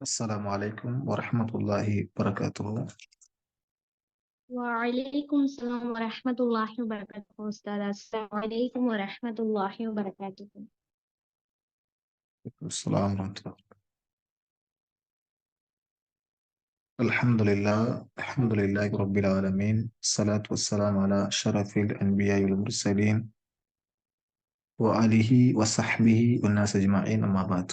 السلام عليكم ورحمة الله وبركاته. وعليكم السلام ورحمة الله وبركاته أستاذ. السلام عليكم ورحمة الله وبركاته. السلام ورحمة الله. الحمد لله رب العالمين. الصلاة والسلام على شرف الأنبياء والمرسلين وآله وصحبه والناس أجمعين أما بعد.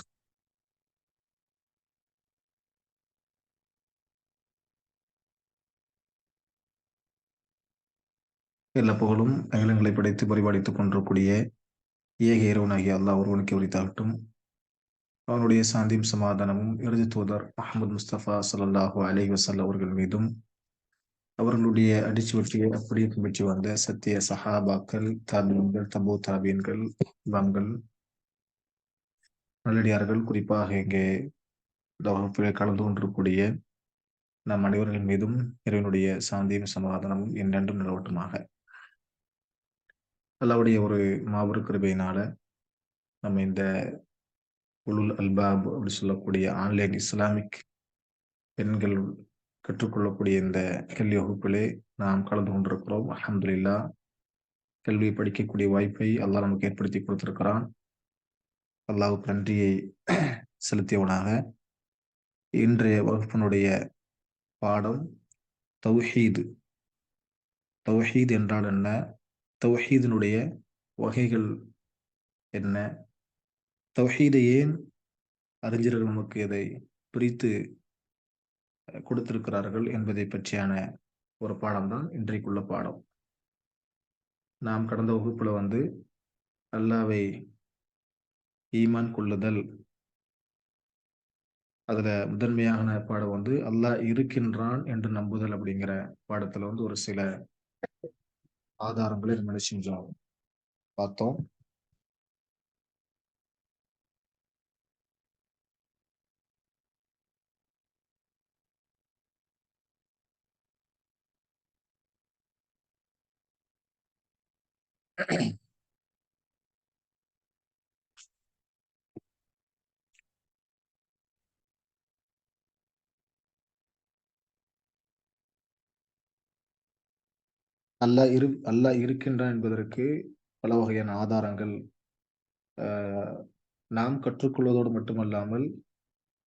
எல்லா புகழும் அகிலங்களை படைத்து பரிபாலித்துக் கொண்டிருக்கூடிய ஏக இறைவனாகிய அல்லாஹ் ஒருவனுக்கு உரித்தாகட்டும். அவனுடைய சாந்தியும் சமாதானமும் இறுதி தூதர் முஹம்மது முஸ்தபா ஸல்லல்லாஹு அலைஹி வஸல்லம் அவர்கள் மீதும் அவர்களுடைய அடிச்சுவற்றியை அப்படியே பின்பற்றி வந்த சத்திய சஹாபாக்கள், தாபியீன்கள், தபூ தாபியீன்கள், இமாம்கள், நல்லடியார்கள், குறிப்பாக இங்கே இந்த வகுப்பில் கலந்து கொண்டிருக்கக்கூடிய நம் அனைவர்கள் மீதும் இறைவனுடைய சாந்தியும் சமாதானமும் என்றென்றும் நிலவட்டுமாக. அல்லாஹ்வுடைய ஒரு மாபெரும் கிருபையினால நம்ம இந்த உலுல் அல்பாப் அப்படி சொல்லக்கூடிய ஆன்லைன் இஸ்லாமிக் பெண்கள் கற்றுக்கொள்ளக்கூடிய இந்த கல்வி வகுப்பிலே நாம் கலந்து கொண்டிருக்கிறோம். அல்ஹம்துலில்லாஹ். கல்வியை படிக்கக்கூடிய வாய்ப்பை அல்லாஹ் நமக்கு ஏற்படுத்தி கொடுத்திருக்கிறான். அல்லாஹ்வுக்கு நன்றியை செலுத்தியவனாக இன்றைய வகுப்பினுடைய பாடம் தௌஹீது. தௌஹீத் என்றால் என்ன? தௌஹீதினுடைய வகைகள் என்ன? தௌஹீதை ஏன் அறிஞர்கள் நமக்கு இதை பிரித்து கொடுத்திருக்கிறார்கள் என்பதை பற்றியான ஒரு பாடம் தான் இன்றைக்குள்ள பாடம். நாம் கடந்த வகுப்புல அல்லாஹ்வை ஈமான் கொள்ளுதல், அதுல முதன்மையான பாடம் அல்லாஹ் இருக்கின்றான் என்று நம்புதல் அப்படிங்கிற பாடத்துல ஒரு சில ஆதாரங்களை நம்ம செஞ்சோம், பார்த்தோம். அல்லாஹ் இருக்கின்றான் என்பதற்கு பல வகையான ஆதாரங்கள் நாம் கற்றுக்கொள்வதோடு மட்டுமல்லாமல்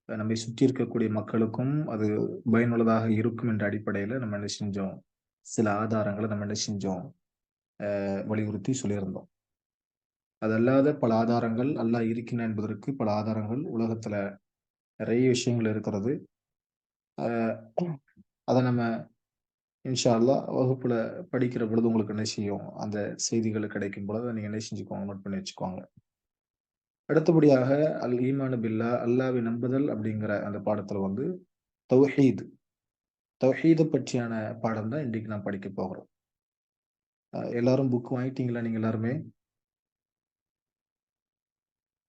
நம்மை சுற்றி இருக்கக்கூடிய மக்களுக்கும் அது பயனுள்ளதாக இருக்கும் என்ற அடிப்படையில நம்ம என்ன செஞ்சோம், சில ஆதாரங்களை நம்ம என்ன செஞ்சோம், வலியுறுத்தி சொல்லியிருந்தோம். அது அல்லாத பல ஆதாரங்கள், அல்லாஹ் இருக்கின்றான் என்பதற்கு பல ஆதாரங்கள் உலகத்துல நிறைய விஷயங்கள் இருக்கிறது. அதை நம்ம இன்ஷா அல்லாஹ் வகுப்புல படிக்கிற பொழுது உங்களுக்கு என்ன செய்யும், அந்த செய்திகள் கிடைக்கும் பொழுது நீங்க என்ன செஞ்சுக்கோங்க, நோட் பண்ணி வச்சுக்கோங்க. அடுத்தபடியாக அல் ஈமானு பில்லா, அல்லாஹ்வை நம்புதல் அப்படிங்கிற அந்த பாடத்துல தௌஹீத், தௌஹீதை பற்றியான பாடம் தான் இன்றைக்கு நான் படிக்க போகிறோம். எல்லாரும் புக் வாங்கிட்டீங்களா? நீங்க எல்லாருமே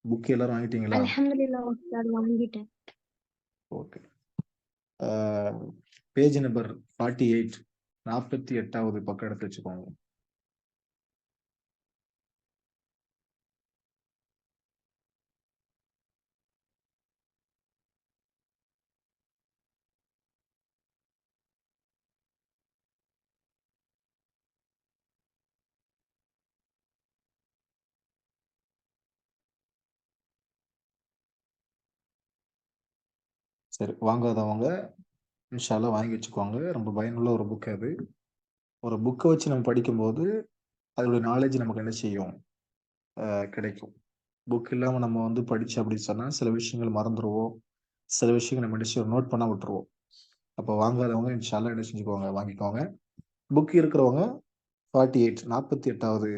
புக் எல்லாரும் வாங்கிட்டீங்களா? அல்ஹம்துலில்லாஹ் உஸ்தாத், வாங்கிட்டேன். ஓகே. பேஜ் நம்பர் 48, 48வது பக்கம் எடுத்து வச்சுக்கோங்க. சரி, வாங்காதவங்க இன்ஷா அல்லாஹ் வாங்கி வச்சுக்கோங்க. ரொம்ப பயனுள்ள ஒரு புக் அது. ஒரு புக்கை வச்சு நம்ம படிக்கும்போது அதோடைய நாலேஜ் நமக்கு என்ன செய்யும், கிடைக்கும். புக் இல்லாம நம்ம படிச்சு அப்படின்னு சொன்னா சில விஷயங்கள் மறந்துடுவோம், சில விஷயங்கள் நம்ம என்ன செய்வோம், நோட் பண்ண விட்டுருவோம். அப்போ வாங்காதவங்க இன்ஷா அல்லாஹ் என்ன செஞ்சுக்கோங்க, வாங்கிக்கோங்க. புக் இருக்கிறவங்க 48வது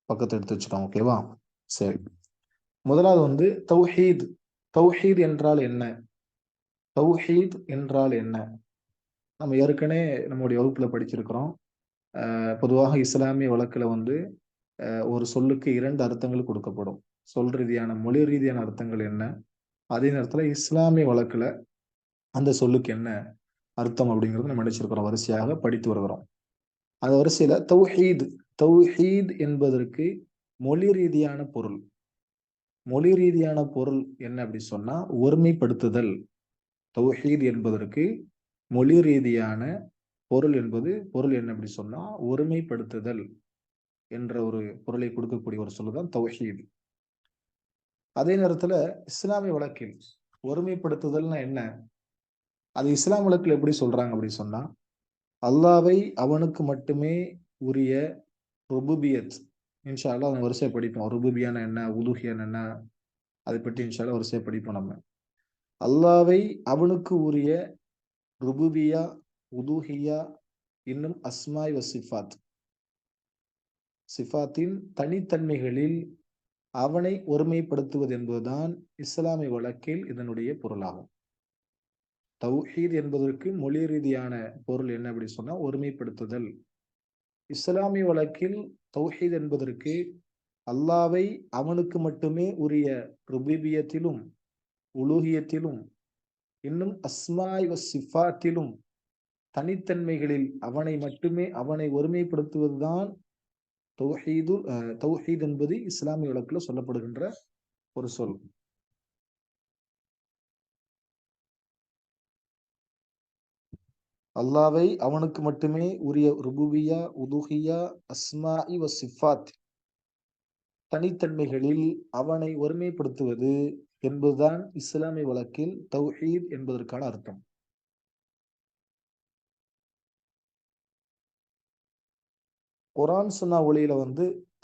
பக்கத்தை எடுத்து வச்சுக்கோங்க. ஓகேவா? சரி, முதலாவது தௌஹீத். தௌஹீத் என்றால் என்ன? தௌஹீத் என்றால் என்ன? நம்ம ஏற்கனவே நம்முடைய வகுப்புல படிச்சிருக்கிறோம். பொதுவாக இஸ்லாமிய வழக்குல ஒரு சொல்லுக்கு 2 அர்த்தங்கள் கொடுக்கப்படும். சொல் ரீதியான, மொழி ரீதியான அர்த்தங்கள் என்ன, அதே நேரத்துல இஸ்லாமிய வழக்குல அந்த சொல்லுக்கு என்ன அர்த்தம் அப்படிங்கிறது நம்ம நினைச்சிருக்கிறோம், வரிசையாக படித்து வருகிறோம். அந்த வரிசையில தௌஹீத், தௌஹீத் என்பதற்கு மொழி ரீதியான பொருள், மொழி ரீதியான பொருள் என்ன அப்படி சொன்னா ஒருமைப்படுத்துதல். தௌஹீத் என்பதற்கு மொழி ரீதியான பொருள் என்ன அப்படி சொன்னா ஒருமைப்படுத்துதல் என்ற ஒரு பொருளை கொடுக்கக்கூடிய ஒரு சொல்லுதான் தௌஹீத். அதே நேரத்துல இஸ்லாமிய வழக்கில் ஒருமைப்படுத்துதல்னா என்ன, அது இஸ்லாம் வழக்கில் எப்படி சொல்றாங்க அப்படி சொன்னா அல்லாவை அவனுக்கு மட்டுமே உரிய ருபூபியத். இன்ஷா அல்லாஹ் அதை வரிசையா படிப்போம். ருபூபியான என்ன, உலூஹியான என்ன, அதை பற்றி இன்ஷா அல்லாஹ் வரிசையா படிப்போம். நம்ம அல்லாவை அவனுக்கு உரிய ருபூபியா, உலூஹியா, இன்னும் அஸ்மாய் வ சிஃபாத், சிஃபாத்தின் தனித்தன்மைகளில் அவனை ஒருமைப்படுத்துவது என்பதுதான் இஸ்லாமிய வழக்கில் இதனுடைய பொருளாகும். தௌஹீத் என்பதற்கு மொழி ரீதியான பொருள் என்ன அப்படி சொன்னா ஒருமைப்படுத்துதல். இஸ்லாமிய வழக்கில் தௌஹீத் என்பதற்கு அல்லாவை அவனுக்கு மட்டுமே உரிய ருபூபியத்திலும் உலூஹியத்திலும் இன்னும் அஸ்மாய் வ சிஃபாத்திலும் தனித்தன்மைகளில் அவனை ஒருமைப்படுத்துவதுதான் தௌஹீத் என்பது இஸ்லாமிய வழக்குல சொல்லப்படுகின்ற ஒரு சொல். அல்லாவை அவனுக்கு மட்டுமே உரிய ருபூபியா, உலூஹியா, அஸ்மாஇ வ சிஃபாத் தனித்தன்மைகளில் அவனை ஒருமைப்படுத்துவது என்பதுதான் இஸ்லாமிய வழக்கில் தௌஹீத் என்பதற்கான அர்த்தம். குர்ஆன் சுன்னா ஒளியில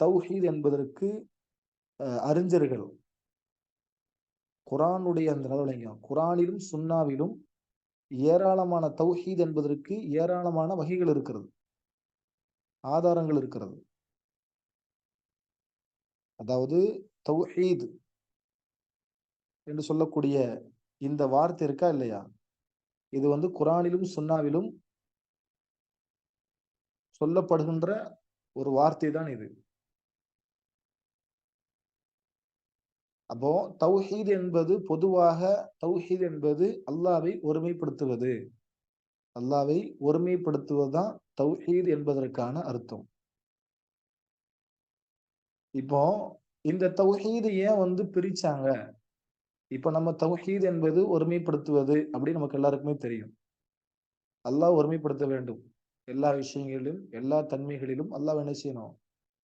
தௌஹீத் என்பதற்கு அறிஞர்கள் குர்ஆனுடைய அந்த நிலவலைங்க குர்ஆனிலும் சுன்னாவிலும் ஏராளமான தௌஹீத் என்பதற்கு ஏராளமான வகைகள் இருக்கிறது, ஆதாரங்கள் இருக்கிறது. அதாவது தௌஹீத் என்று சொல்லக்கூடிய இந்த வார்த்தை இருக்கா இல்லையா, இது குர்ஆனிலும் சுன்னாவிலும் சொல்லப்படுகின்ற ஒரு வார்த்தை தான் இது. அப்போ தௌஹீத் என்பது பொதுவாக தௌஹீத் என்பது அல்லாவை ஒருமைப்படுத்துவது. அல்லாவை ஒருமைப்படுத்துவதுதான் தௌஹீத் என்பதற்கான அர்த்தம். இப்போ இந்த தௌஹீத் ஏன் பிரிச்சாங்க? இப்ப நம்ம தௌஹீத் என்பது ஒருமைப்படுத்துவது அப்படின்னு நமக்கு எல்லாருக்குமே தெரியும். அல்லாஹ் ஒருமைப்படுத்த வேண்டும், எல்லா விஷயங்களிலும் எல்லா தன்மைகளிலும் அல்லாஹ் என்ன செய்யணும்,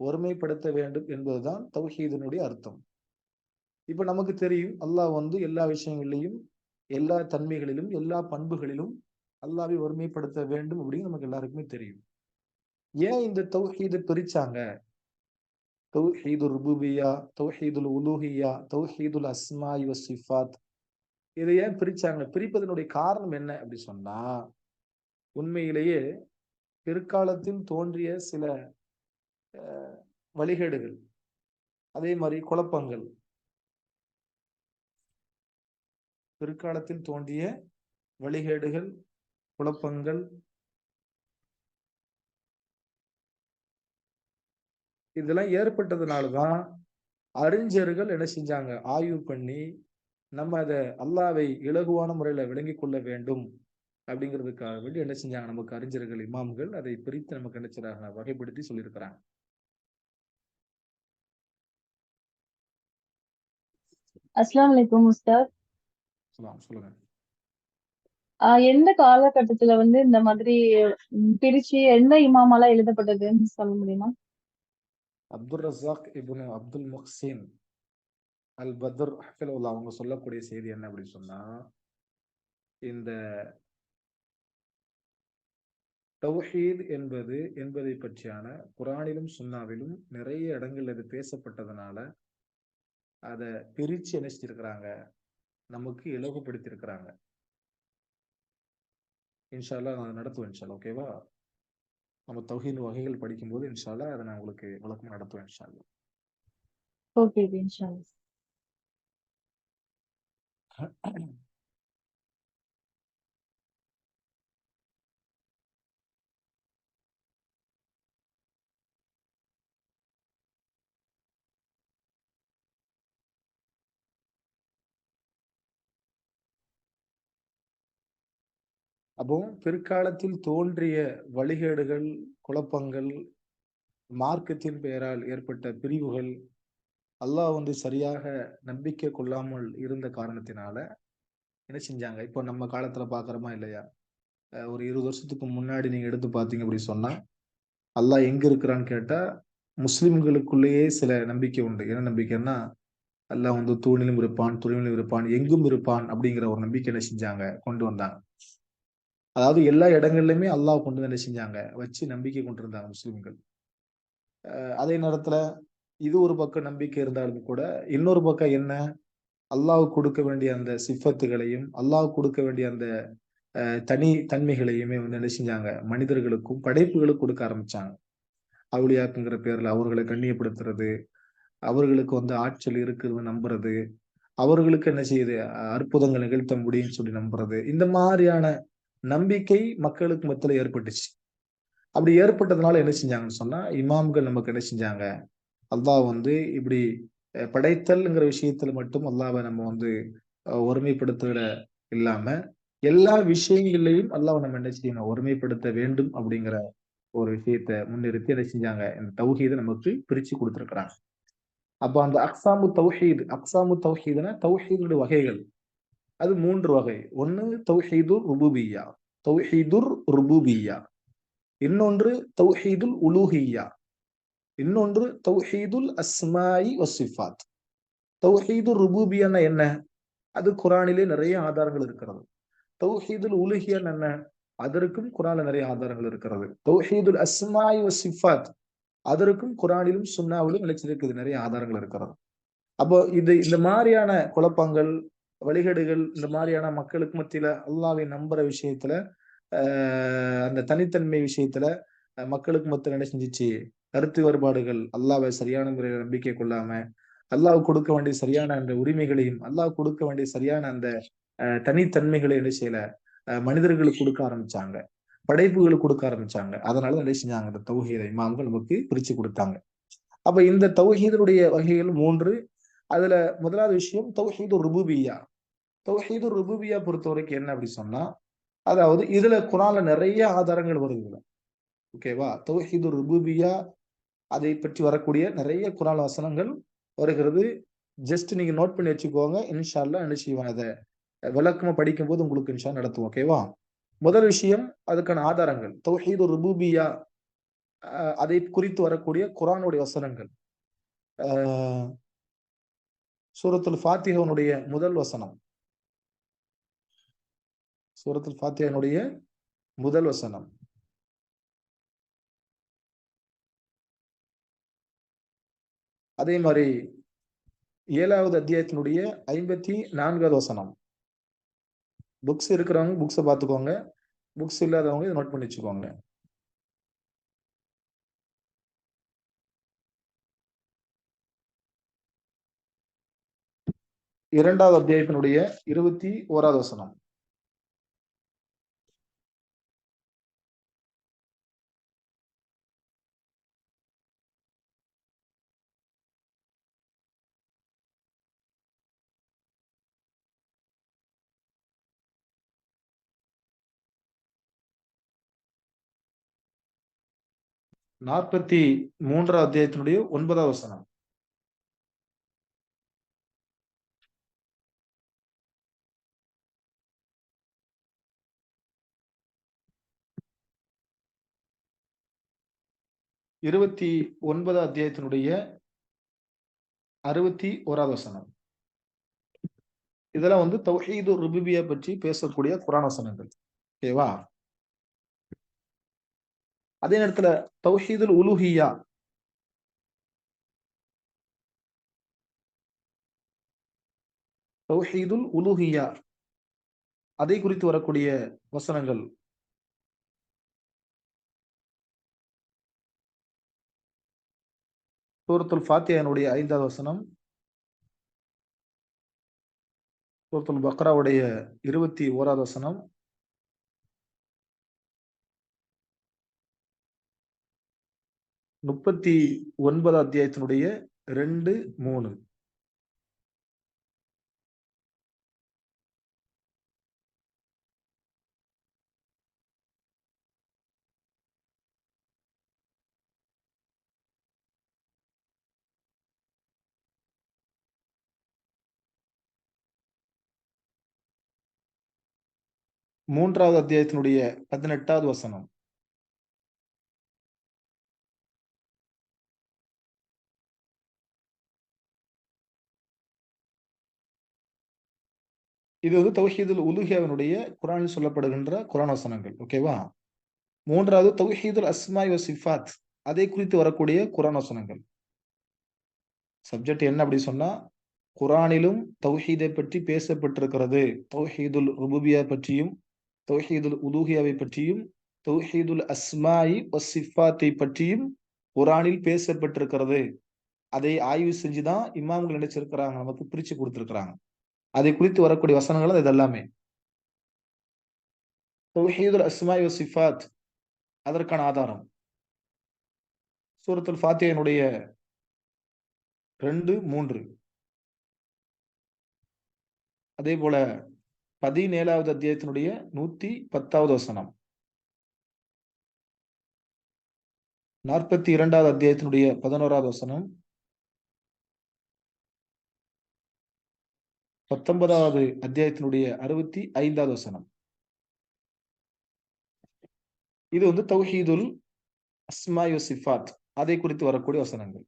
ஒருமைப்படுத்த வேண்டும் என்பதுதான் தௌஹீதினுடைய அர்த்தம். இப்ப நமக்கு தெரியும் அல்லாஹ் எல்லா விஷயங்களிலும் எல்லா தன்மைகளிலும் எல்லா பண்புகளிலும் அல்லாஹ்வை ஒருமைப்படுத்த வேண்டும் அப்படின்னு நமக்கு எல்லாருக்குமே தெரியும். ஏன் இந்த தௌஹீதை பிரிச்சாங்க? தௌஹீதுல் ருபூபிய்யா, தௌஹீதுல் உலூஹிய்யா, தௌஹீதுல் அஸ்மாஇ வ சிஃபாத், இதை ஏன் பிரிச்சாங்க? பிரிப்பதனுடைய காரணம் என்ன அப்படி சொன்னா, உண்மையிலேயே பிற்காலத்தில் தோன்றிய சில வழிகேடுகள், அதே மாதிரி குழப்பங்கள், பிற்காலத்தில் தோன்றிய வழிகேடுகள், குழப்பங்கள், இதெல்லாம் ஏற்பட்டதுனாலதான் அறிஞர்கள் என்ன செஞ்சாங்க, ஆய்வு பண்ணி நம்ம அதை அல்லாவை இலகுவான முறையில விளங்கிக் கொள்ள வேண்டும் அப்படிங்கிறதுக்காக வேண்டி என்ன செஞ்சாங்க, நமக்கு அறிஞர்கள் இமாம்கள் அதை பிரித்து நமக்கு என்ன செய்றாங்க, வகைப்படுத்தி சொல்லியிருக்கிறாங்க. அஸ்ஸலாமு அலைக்கும் உஸ்தாத். சொல்லுங்க. எந்த காலகட்டத்துல இந்த மாதிரி பிரிச்சு எந்த இமாமால எழுதப்பட்டதுன்னு சொல்ல முடியுமா? அப்துல் ரஸாக் இப்னு அப்துல் முஹ்சின் அல் பத்ர் ஹஃபிலஹுல்லாஹ் அவங்க சொல்லக்கூடிய செய்தி என்ன அப்படின்னு சொன்னா, இந்த தௌஹீத் என்பதை பற்றியான குர்ஆனிலும் சுன்னாவிலும் நிறைய இடங்கள்ல இது பேசப்பட்டதுனால அதை பிரிச்சு என்ன செஞ்சிருக்கிறாங்க, நமக்கு இலகுபடுத்தி இருக்கிறாங்க. இன்ஷா அல்லாஹ் நான் நடத்துவேன். இன்ஷா அல்லாஹ் ஓகேவா? நம்ம தௌஹீத் வகைகள் படிக்கும்போது இன்ஷா அல்லாஹ் அதை நான் உங்களுக்கு விளக்கம் நடத்துவேன். இன்ஷா அல்லாஹ். ஓகே இன்ஷா அல்லாஹ். அப்போ பிற்காலத்தில் தோன்றிய வழிகேடுகள், குழப்பங்கள், மார்க்கத்தின் பெயரால் ஏற்பட்ட பிரிவுகள், அல்லாஹ் வந்து சரியாக நம்பிக்கை கொள்ளாமல் இருந்த காரணத்தினால என்ன செஞ்சாங்க? இப்போ நம்ம காலத்துல பாக்குறோமா இல்லையா? ஒரு 20 வருஷத்துக்கு முன்னாடி நீங்க எடுத்து பார்த்தீங்க அப்படி சொன்னா, அல்லாஹ் எங்க இருக்கிறான்னு கேட்டா, முஸ்லிம்களுக்குள்ளேயே சில நம்பிக்கை உண்டு. என்ன நம்பிக்கைன்னா, அல்லாஹ் வந்து தூணிலும் இருப்பான், துருவிலும் இருப்பான், எங்கும் இருப்பான் அப்படிங்கிற ஒரு நம்பிக்கை என்ன செஞ்சாங்க? கொண்டு வந்தாங்க. அதாவது எல்லா இடங்கள்லயுமே அல்லாஹ் கொண்டு வந்து என்ன செஞ்சாங்க? வச்சு நம்பிக்கை கொண்டிருந்தாங்க முஸ்லிம்கள். அதே நேரத்துல இது ஒரு பக்கம் நம்பிக்கை இருந்தாலும் கூட, இன்னொரு பக்கம் என்ன? அல்லாஹ் கொடுக்க வேண்டிய அந்த சிஃபத்துகளையும், அல்லாஹ் கொடுக்க வேண்டிய அந்த தனி தன்மைகளையுமே வந்து என்ன செஞ்சாங்க? மனிதர்களுக்கும், படைப்புகளுக்கும் கொடுக்க ஆரம்பிச்சாங்க. அவுலியாக்குங்கிற பேர்ல அவர்களை கண்ணியப்படுத்துறது, அவர்களுக்கு வந்து ஆற்றல் இருக்குதுன்னு நம்புறது, அவர்களுக்கு என்ன செய்யுது? அற்புதங்கள் நிகழ்த்த முடியும்னு சொல்லி நம்புறது. இந்த மாதிரியான நம்பிக்கை மக்களுக்கு மத்தியில ஏற்பட்டுச்சு. அப்படி ஏற்பட்டதுனால என்ன செஞ்சாங்கன்னு சொன்னா, இமாம்கள் நமக்கு என்ன செஞ்சாங்க? அல்லாஹ் வந்து இப்படி படைத்தல்ங்கிற விஷயத்துல மட்டும் அல்லாஹ்வ நம்ம வந்து ஒருமைப்படுத்துற இல்லாம, எல்லா விஷயங்கள்லயும் அல்லாஹ்வ நம்ம என்ன செய்யணும்? ஒருமைப்படுத்த வேண்டும் அப்படிங்கிற ஒரு விஷயத்த முன்னிறுத்தி என்ன செஞ்சாங்க? இந்த தௌஹீத நமக்கு பிரிச்சு குடுத்திருக்கிறாங்க. அப்ப அந்த அக்ஸாமு தௌஹீதுனா தௌஹீதுடைய வகைகள். அது 3 வகை. ஒண்ணு தௌஹீதுர் ருபூபிய்யா. தௌஹீதுர் ருபூபிய்யா. இன்னொன்று தௌஹீதுல் உலூஹிய்யா. இன்னொன்று தௌஹீதுல் அஸ்மாஇ வஸ்ஸிஃபாத். தௌஹீதுர் ருபூபிய்யான்னா என்ன? அது குர்ஆனிலே நிறைய ஆதாரங்கள் இருக்கிறது. தௌஹீதுல் உலூஹிய்யான்னா என்ன? அதற்கும் குர்ஆன்ல நிறைய ஆதாரங்கள் இருக்கிறது. தௌஹீதுல் அஸ்மாஇ வஸ்ஸிஃபாத் அதற்கும் குர்ஆனிலும், சுன்னாவிலும் நிலைச்சிருக்குது. நிறைய ஆதாரங்கள் இருக்கிறது. அப்போ இந்த மாதிரியான குழப்பங்கள், வழிகேடுகள், இந்த மாதிரியான மக்களுக்கு மத்தியில அல்லாஹ்வை நம்புற விஷயத்துல, அந்த தனித்தன்மை விஷயத்துல மக்களுக்கு மத்தியில என்ன செஞ்சுச்சு? கருத்து வேறுபாடுகள், அல்லாஹ்வை சரியான முறையில நம்பிக்கை கொள்ளாம, அல்லாஹ் கொடுக்க வேண்டிய சரியான அந்த உரிமைகளையும், அல்லாஹ் கொடுக்க வேண்டிய சரியான அந்த தனித்தன்மைகளை என்ன செய்யல? மனிதர்களுக்கு கொடுக்க ஆரம்பிச்சாங்க. படைப்புகளுக்கு கொடுக்க ஆரம்பிச்சாங்க. அதனால என்ன செஞ்சாங்க? இந்த தௌஹீத இமாம்கள் நமக்கு பிரிச்சு குடுத்தாங்க. அப்ப இந்த தௌஹீதுடைய வகைகள் 3. அதுல முதலாவது விஷயம் தௌஹீதுர் ருபூபிய்யா. தௌஹீதுர் ருபூபிய்யா பொறுத்தவரைக்கும் என்ன அப்படி சொன்னா, அதாவது இதுல குர்ஆன்ல நிறைய ஆதாரங்கள் வருது இதுல. ஓகேவா? தௌஹீதுர் ருபூபிய்யா அதை பற்றி வரக்கூடிய நிறைய குர்ஆன் வசனங்கள் வருகிறது. ஜஸ்ட் நீங்க நோட் பண்ணி வச்சுக்கோங்க. இன்ஷா அல்லாஹ் என்ன செய்வோம்? அத விளக்கமா படிக்கும்போது உங்களுக்கு இன்ஷா அல்லாஹ் நடத்துவோம். ஓகேவா? முதல் விஷயம் அதுக்கான ஆதாரங்கள். தௌஹீதுர் ருபூபிய்யா அதை குறித்து வரக்கூடிய குர்ஆனுடைய வசனங்கள். அ சூரத்துல் ஃபாத்திஹாவுடைய முதல் வசனம். சூரத்துல் ஃபாத்திஹாவுடைய முதல் வசனம். அதே மாரி 7வது அத்தியாயத்தினுடைய 54வது வசனம். புக்ஸ் இருக்கிறவங்க புக்ஸ பார்த்துக்கோங்க. புக்ஸ் இல்லாதவங்க இத நோட் பண்ணி வச்சுக்கோங்க. இரண்டாவது அத்தியாயத்தினுடைய 21வது வசனம். நாற்பத்தி 3வது அத்தியாயத்தினுடைய 9வது வசனம். இருபத்தி 9வது அத்தியாயத்தினுடைய 61வது வசனம். இதெல்லாம் வந்து தௌஹீதுர் ருபூபிய்யா பற்றி பேசக்கூடிய குர்ஆன் வசனங்கள். ஓகேவா? அதே நேரத்துல தௌஹீதுல் உலூஹிய்யா தௌஹீதுல் உலூஹிய்யா அதை குறித்து வரக்கூடிய வசனங்கள். சூரத்துல் ஃபாத்திஹாவுடைய 5வது வசனம். சூரத்துல் பக்ராவுடைய 21வது வசனம். 39வது அத்தியாயத்தினுடைய 2, 3. 3வது அத்தியாயத்தினுடைய 18வது வசனம். இது வந்து தௌஹீதுல் உலூஹியாவினுடைய குர்ஆனில் சொல்லப்படுகின்ற குர்ஆன் வசனங்கள். ஓகேவா? 3வது தௌஹீதுல் அஸ்மாஇ வ சிஃபாத், அதை குறித்து வரக்கூடிய குர்ஆன் வசனங்கள். சப்ஜெக்ட் என்ன அப்படி சொன்னா, குர்ஆனிலும் தௌஹீதை பற்றி பேசப்பட்டிருக்கிறது. தௌஹீதுல் ருபூபிய்யா பற்றியும், தௌஹீதுல் உலூஹியாவை பற்றியும், தௌஹீதுல் அஸ்மாஇ வ சிஃபாத்தை பற்றியும் குர்ஆனில் பேசப்பட்டிருக்கிறது. அதை ஆய்வு செஞ்சுதான் இமாம்கள் நினைச்சிருக்கிறாங்க, நமக்கு பிரிச்சு கொடுத்திருக்கிறாங்க. அதை குறித்து வரக்கூடிய வசனங்கள் இது எல்லாமே. தௌஹீதுல் அஸ்மாஇ வ சிஃபாத் அதற்கான ஆதாரம் சூரத்துல் ஃபாத்திஹாவுடைய 2, 3. அதே போல 17வது அத்தியாயத்தினுடைய 110வது வசனம், 42வது அத்தியாயத்தினுடைய 11வது வசனம், 19வது அத்தியாயத்தினுடைய 65வது வசனம். இது வந்து தௌஹீதுல் அஸ்மாஇ வ சிஃபாத், அதை குறித்து வரக்கூடிய வசனங்கள்.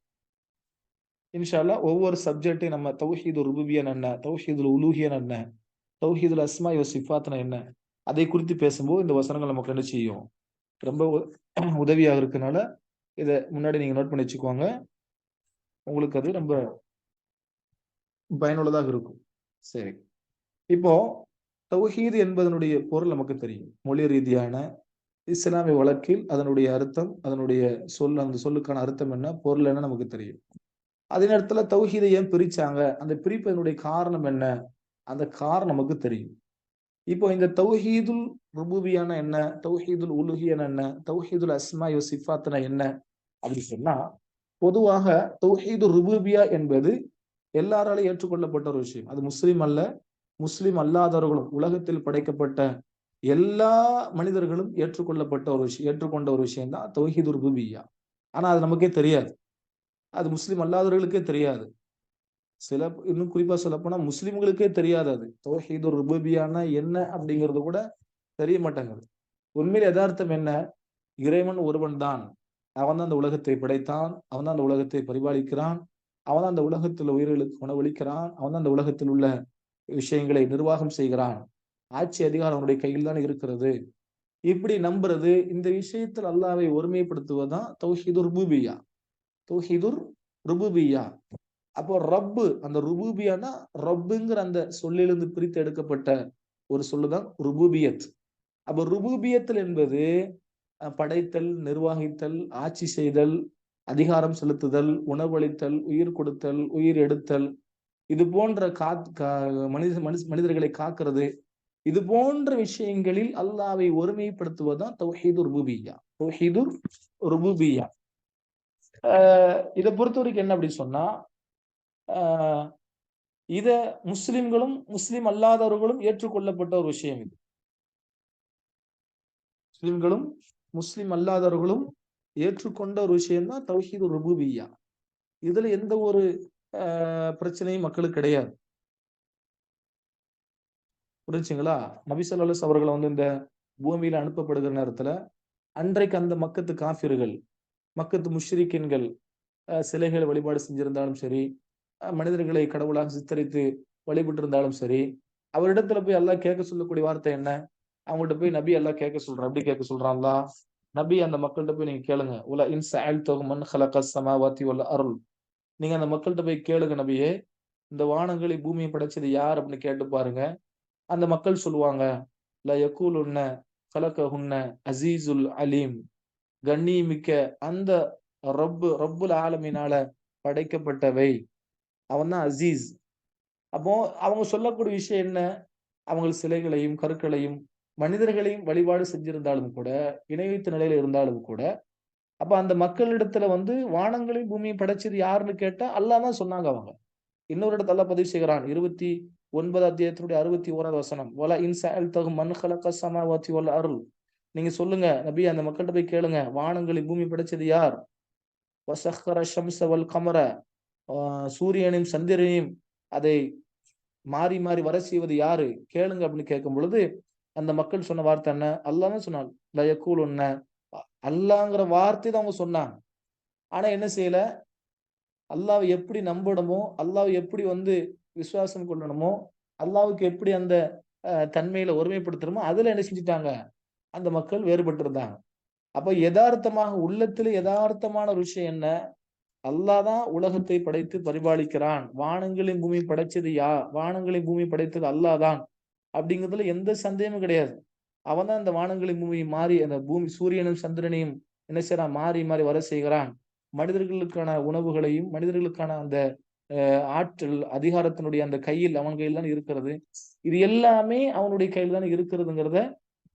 இன்ஷா அல்லாஹ் ஒவ்வொரு சப்ஜெக்டையும் நம்ம தௌஹீதுல் ருபூபிய்யா என்ன, தௌஹீதுல் உலூஹிய்யா என்ன, தௌஹீதுல் அஸ்மாஇ வ சிஃபாத்னா என்ன, அதை குறித்து பேசும்போது இந்த வசனங்கள் நமக்கு என்ன செய்யும், ரொம்ப உதவியாக இருக்கனால இதை முன்னாடி நீங்க நோட் பண்ணி வச்சுக்கோங்க. உங்களுக்கு அது ரொம்ப பயனுள்ளதாக இருக்கும். சரி, இப்போ தௌஹீத் என்பதனுடைய பொருள் நமக்கு தெரியும். மொழி ரீதியான இஸ்லாமிய வழக்கில் அதனுடைய அர்த்தம், அதனுடைய அந்த சொல்லுக்கான அர்த்தம் என்ன, பொருள் என்ன நமக்கு தெரியும். அதே நேரத்துல தௌஹீதை ஏன் பிரிச்சாங்க, அந்த பிரிப்பதனுடைய காரணம் என்ன, அந்த காரணம் நமக்கு தெரியும். இப்போ இந்த தௌஹீதுல் ருபூபிய்யானா என்ன, தௌஹீதுல் உலூஹிய்யானா என்ன, தௌஹீதுல் அஸ்மாஇ வ சிஃபாத்னா என்ன அப்படி சொன்னா, பொதுவாக தௌஹீதுல் ருபூபிய்யா என்பது எல்லாராலும் ஏற்றுக்கொள்ளப்பட்ட ஒரு விஷயம். அது முஸ்லிம் அல்ல, முஸ்லிம் அல்லாதவர்களும், உலகத்தில் படைக்கப்பட்ட எல்லா மனிதர்களும் ஏற்றுக்கொண்ட ஒரு விஷயம் தான் தௌஹீதுல் ருபூபிய்யா. ஆனா அது நமக்கே தெரியாது, அது முஸ்லிம் அல்லாதவர்களுக்கே தெரியாது. இன்னும் குறிப்பா சொல்ல போனா முஸ்லிம்களுக்கே தெரியாது அது தௌஹீதுல் ருபூபிய்யானா என்ன அப்படிங்கிறது கூட தெரிய மாட்டாங்குது. உண்மையில் யதார்த்தம் என்ன, இறைவன் ஒருவன் தான். அவன் தான் அந்த உலகத்தை படைத்தான், அவன் தான் அந்த உலகத்தை பரிபாலிக்கிறான், அவன் தான் அந்த உலகத்தில் உயிர்களுக்கு உணவளிக்கிறான், அவன் தான் அந்த உலகத்தில் உள்ள விஷயங்களை நிர்வாகம் செய்கிறான், ஆட்சி அதிகாரம் அவனுடைய கையில் தான் இருக்கிறது. இப்படி நம்புறது, இந்த விஷயத்தில் அல்லாஹ்வை ஒருமைப்படுத்துவதுதான் தௌஹீதுல் ருபூபிய்யா. தௌஹீதுல் ருபூபிய்யா. அப்போ ரப்பு, அந்த ருபூபிய்யானா ரப்புங்கிற அந்த சொல்லிலிருந்து பிரித்து எடுக்கப்பட்ட ஒரு சொல்லுதான் ருபூபியத். அப்ப ருபூபியத்தில் என்பது படைத்தல், நிர்வகித்தல், ஆட்சி செய்தல், அதிகாரம் செலுத்துதல், உணவளித்தல், உயிர் கொடுத்தல், உயிர் எடுத்தல், இது போன்ற மனிதர்களை காக்கிறது, இது போன்ற விஷயங்களில் அல்லாஹ்வை ஒருமைப்படுத்துவதுதான் தௌஹீதுல் ருபூபிய்யா. தௌஹீதுல் ருபூபிய்யா. இதை பொறுத்த வரைக்கும் என்ன அப்படின்னு சொன்னா, இத முஸ்லிம்களும் முஸ்லிம் அல்லாதவர்களும் ஏற்றுக்கொள்ளப்பட்ட ஒரு விஷயம். இது முஸ்லிம்களும் முஸ்லிம் அல்லாதவர்களும் ஏற்றுக்கொண்ட ஒரு விஷயம் தான் தௌஹீதுல் ருபூபிய்யா. இதுல எந்த ஒரு பிரச்சனையும் மக்களுக்கு கிடையாது. புரிஞ்சுங்களா? நபி ஸல்லல்லாஹு அலைஹி அவர்கள் வந்து இந்த பூமியில அனுப்பப்படுகிற நேரத்துல அன்றைக்கு அந்த மக்கத்து காஃபிர்கள், மக்கத்து முஷ்ரிக்கீன்கள் சிலைகளை வழிபாடு செஞ்சிருந்தாலும் சரி, மனிதர்களை கடவுளாக சித்தரித்து வழிபட்டு இருந்தாலும் சரி, அவரிடத்துல போய் அல்லாஹ் கேட்க சொல்லக்கூடிய வார்த்தை என்ன, அவங்கள்ட்ட போய் நபி அல்லாஹ் கேட்க சொல்றான். எப்படி கேட்க சொல்றான் அல்லாஹ்? நபி அந்த மக்கள்கிட்ட போய் நீங்க கேளுங்க, உல இன் சஅல்துஹும் மன் ஹலகஸ் ஸமாவாதி வல் அர்ல், நீங்க அந்த மக்கள்கிட்ட போய் கேளுங்க நபியே, இந்த வானங்களை பூமியை படைச்சது யார் அப்படின்னு கேட்டு பாருங்க. அந்த மக்கள் சொல்லுவாங்க, ல யகூலுன்ன கலகஹுன்ன அசீசுல் அலீம், கண்ணியமிக்க அந்த ரப்புல் ஆலமீனால படைக்கப்பட்டவை, அவன் தான் அசீஸ். அப்போ அவங்க சொல்லக்கூடிய விஷயம் என்ன, அவங்க சிலைகளையும் கற்களையும் மனிதர்களையும் வழிபாடு செஞ்சிருந்தாலும் கூட, இணை வைத்த நிலையில இருந்தாலும் கூட, அப்ப அந்த மக்களிடத்துல வந்து வானங்களையும் பூமியும் படைச்சது யாருன்னு கேட்டா அல்லாஹ் தான் சொன்னாங்க அவங்க. இன்னொரு இடத்துல அல்லாஹ் பதிவு செய்கிறான், 29 அத்தியாயத்தினுடைய 61வது வசனம், வல இன் சஅல்தஹும் மன் ஹலகஸ் ஸமாவாதி வல் அர்ல், நீங்க சொல்லுங்க நபி, அந்த மக்கள்கிட்ட போய் கேளுங்க, வானங்களையும் பூமி படைச்சது யார், வஸக்கர ஷம்ஸ வல் கமர, சூரியனையும் சந்திரனையும் அதை மாறி மாறி வர செய்வது யாரு, கேளுங்க அப்படின்னு கேட்கும் பொழுது அந்த மக்கள் சொன்ன வார்த்தை என்ன? அல்லாஹ்னு சொன்னான். லயக்கூல் ஒன்ன அல்லாங்கிற வார்த்தை தான் அவங்க சொன்னாங்க. ஆனா என்ன செய்யல? அல்லாஹ் எப்படி நம்பணுமோ, அல்லாஹ் எப்படி விசுவாசம் கொள்ளணுமோ, அல்லாஹ்வுக்கு எப்படி அந்த தன்மையில ஒருமைப்படுத்தணுமோ, அதுல என்ன செஞ்சுட்டாங்க? அந்த மக்கள் வேறுபட்டு இருந்தாங்க. அப்ப எதார்த்தமாக உள்ளத்திலே எதார்த்தமான ஒரு விஷயம் என்ன? அல்லாஹ் தான் உலகத்தை படைத்து பரிபாலிக்கிறான். வானங்களையும் பூமியும் படைச்சது வானங்களையும் பூமியும் படைத்தது அல்லாஹ் தான். அப்படிங்கிறதுல எந்த சந்தேகமும் கிடையாது. அவன் தான் இந்த வானங்களையும் பூமியும் மாறி அந்த சூரியனும் சந்திரனையும் என்ன செய்றான்? மாறி மாறி வர செய்கிறான். மனிதர்களுக்கான உணவுகளையும், மனிதர்களுக்கான அந்த ஆற்றல், அதிகாரத்தினுடைய அந்த கையில் அவன் கையில் தான் இருக்கிறது. இது எல்லாமே அவனுடைய கையில் தான் இருக்கிறதுங்கிறத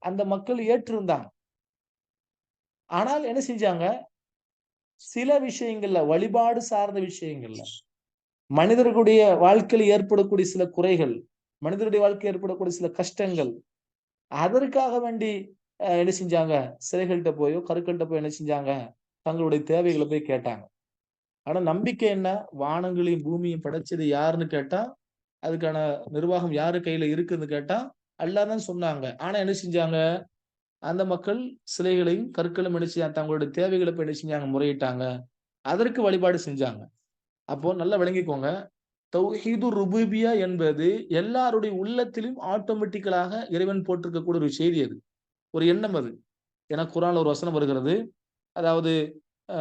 அந்த மக்கள் ஏற்றிருந்தாங்க. ஆனால் என்ன செஞ்சாங்க? சில விஷயங்கள்ல வழிபாடு சார்ந்த விஷயங்கள்ல, மனிதர்களுடைய வாழ்க்கையில் ஏற்படக்கூடிய சில குறைகள், மனிதனுடைய வாழ்க்கையில் ஏற்படக்கூடிய சில கஷ்டங்கள், அதற்காக வேண்டி என்ன செஞ்சாங்க? சிலைகள்ட்ட போயோ, கற்கள்ட்ட போய் என்ன செஞ்சாங்க? தங்களுடைய தேவைகள போய் கேட்டாங்க. ஆனா நம்பிக்கை என்ன? வானங்களையும், பூமியும் படைச்சது யாருன்னு கேட்டா, அதுக்கான நிர்வாகம் யாரு கையில இருக்குன்னு கேட்டா, அல்லாஹ் தான் சொன்னாங்க. ஆனா என்ன செஞ்சாங்க? அந்த மக்கள் சிலைகளையும், கற்களும் என்ன செஞ்சாங்க? தங்களுடைய தேவைகள போய் என்ன செஞ்சாங்க? முறையிட்டாங்க. அதற்கு வழிபாடு செஞ்சாங்க. அப்போ நல்லா விளங்கிக்கோங்க. தௌஹீது ருபூபிய்யா என்பது எல்லாருடைய உள்ளத்திலும் ஆட்டோமேட்டிக்கலாக இறைவன் போட்டிருக்கக்கூடிய ஒரு செய்தி அது. ஒரு எண்ணம் அது. ஏன்னா குர்ஆன்ல ஒரு வசனம் வருகிறது. அதாவது ஆ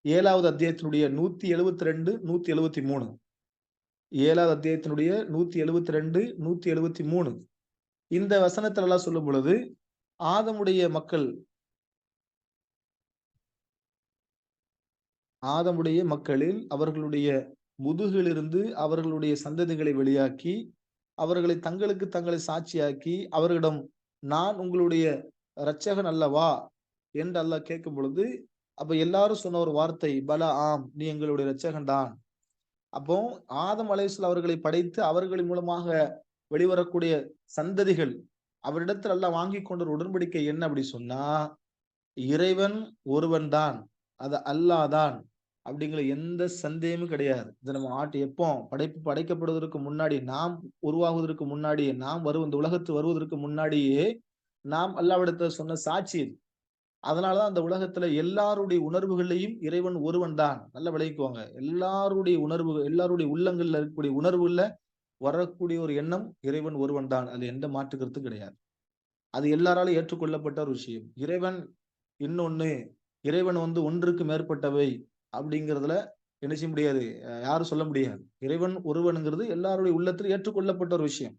7வது அத்தியாயத்தினுடைய 172, 173. 7வது அத்தியாயத்தினுடைய 172, 173. இந்த வசனத்துல அல்லாஹ் சொல்லும் பொழுது, ஆதமுடைய மக்களில் அவர்களுடைய முதுகிலிருந்து அவர்களுடைய சந்ததிகளை வெளியாக்கி, அவர்களை தங்களை சாட்சியாக்கி, அவர்களிடம் நான் உங்களுடைய இரட்சகன் அல்லவா? என்று அல்லாஹ் கேட்கும் பொழுது, அப்ப எல்லாரும் சொன்ன ஒரு வார்த்தை, பல ஆம், நீ எங்களுடைய இரட்சகன் தான். அப்போ ஆதம் அலைஹிஸ்ஸலாம் அவர்களை படைத்து அவர்களின் மூலமாக வெளிவரக்கூடிய சந்ததிகள் அவரிடத்தில் அல்லாஹ் வாங்கிக் கொண்ட ஒரு உடன்படிக்கை என்ன அப்படி சொன்னா, இறைவன் ஒருவன் தான். அது அல்லாஹ் தான். அப்படிங்கிற எந்த சந்தேகமும் கிடையாது. இத நம்ம எப்போ படைப்பு படைக்கப்படுவதற்கு முன்னாடி, நாம் உருவாகுவதற்கு முன்னாடியே, நாம் இந்த உலகத்து வருவதற்கு முன்னாடியே, நாம் அல்லாஹ்விடத்துல சொன்ன சாட்சி இது. அதனால தான் அந்த உலகத்துல எல்லாருடைய உணர்வுகள்லயும் இறைவன் ஒருவன் தான். நல்லா விளங்கிக்கோங்க. எல்லாருடைய உள்ளங்கள்ல இருக்கக்கூடிய உணர்வுல வரக்கூடிய ஒரு எண்ணம் இறைவன் ஒருவன் தான். அதுல எந்த மாற்று கருத்தும் கிடையாது. அது எல்லாராலும் ஏற்றுக்கொள்ளப்பட்ட ஒரு விஷயம். இன்னொன்னு இறைவன் ஒன்றுக்கு மேற்பட்டவை அப்படிங்கிறதுல என்ன செய்ய முடியாது? யாரும் சொல்ல முடியாது. இறைவன் ஒருவன்ங்கிறது எல்லாருடைய உள்ளத்திலும் ஏற்றுக்கொள்ளப்பட்ட ஒரு விஷயம்.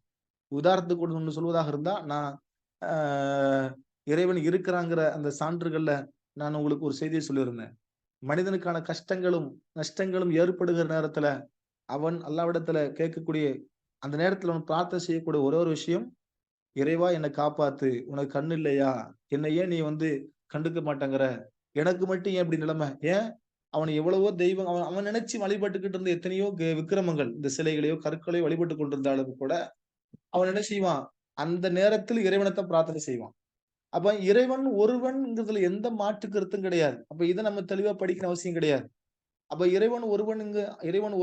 உதாரணத்துக்கு ஒண்ணு சொல்வதாக இருந்தா, நான் ஆ இறைவன் இருக்கிறாங்கிற அந்த சான்றுகள்ல நான் உங்களுக்கு ஒரு செய்தியை சொல்லியிருந்தேன். மனிதனுக்கான கஷ்டங்களும், நஷ்டங்களும் ஏற்படுகிற நேரத்துல, அவன் அல்லாஹ்விடத்துல கேட்கக்கூடிய அந்த நேரத்துல அவன் பிரார்த்தனை செய்யக்கூடிய ஒரே ஒரு விஷயம், இறைவா என்னை காப்பாத்து. உனக்கு கண்ணு இல்லையா? என்னை ஏன் நீ கண்டுக்க மாட்டேங்கிற? எனக்கு மட்டும் ஏன் இப்படி நிலைமை? ஏன்? அவன் எவ்வளவோ தெய்வம் அவன் அவன் நினைச்சு வழிபட்டுக்கிட்டு இருந்த எத்தனையோ விக்கிரமங்கள், இந்த சிலைகளையோ, கற்களையோ வழிபட்டுக் கொண்டிருந்தாலும் கூட, அவன் என்ன செய்வான்? அந்த நேரத்தில் இறைவனைத்தான் பிரார்த்தனை செய்வான். அப்ப இறைவன் ஒருவன்ங்கிறதுல எந்த மாற்று கருத்தும் கிடையாது. அப்ப இத நம்ம தெளிவா படிக்கணும் அவசியம் கிடையாது. அப்ப இறைவன்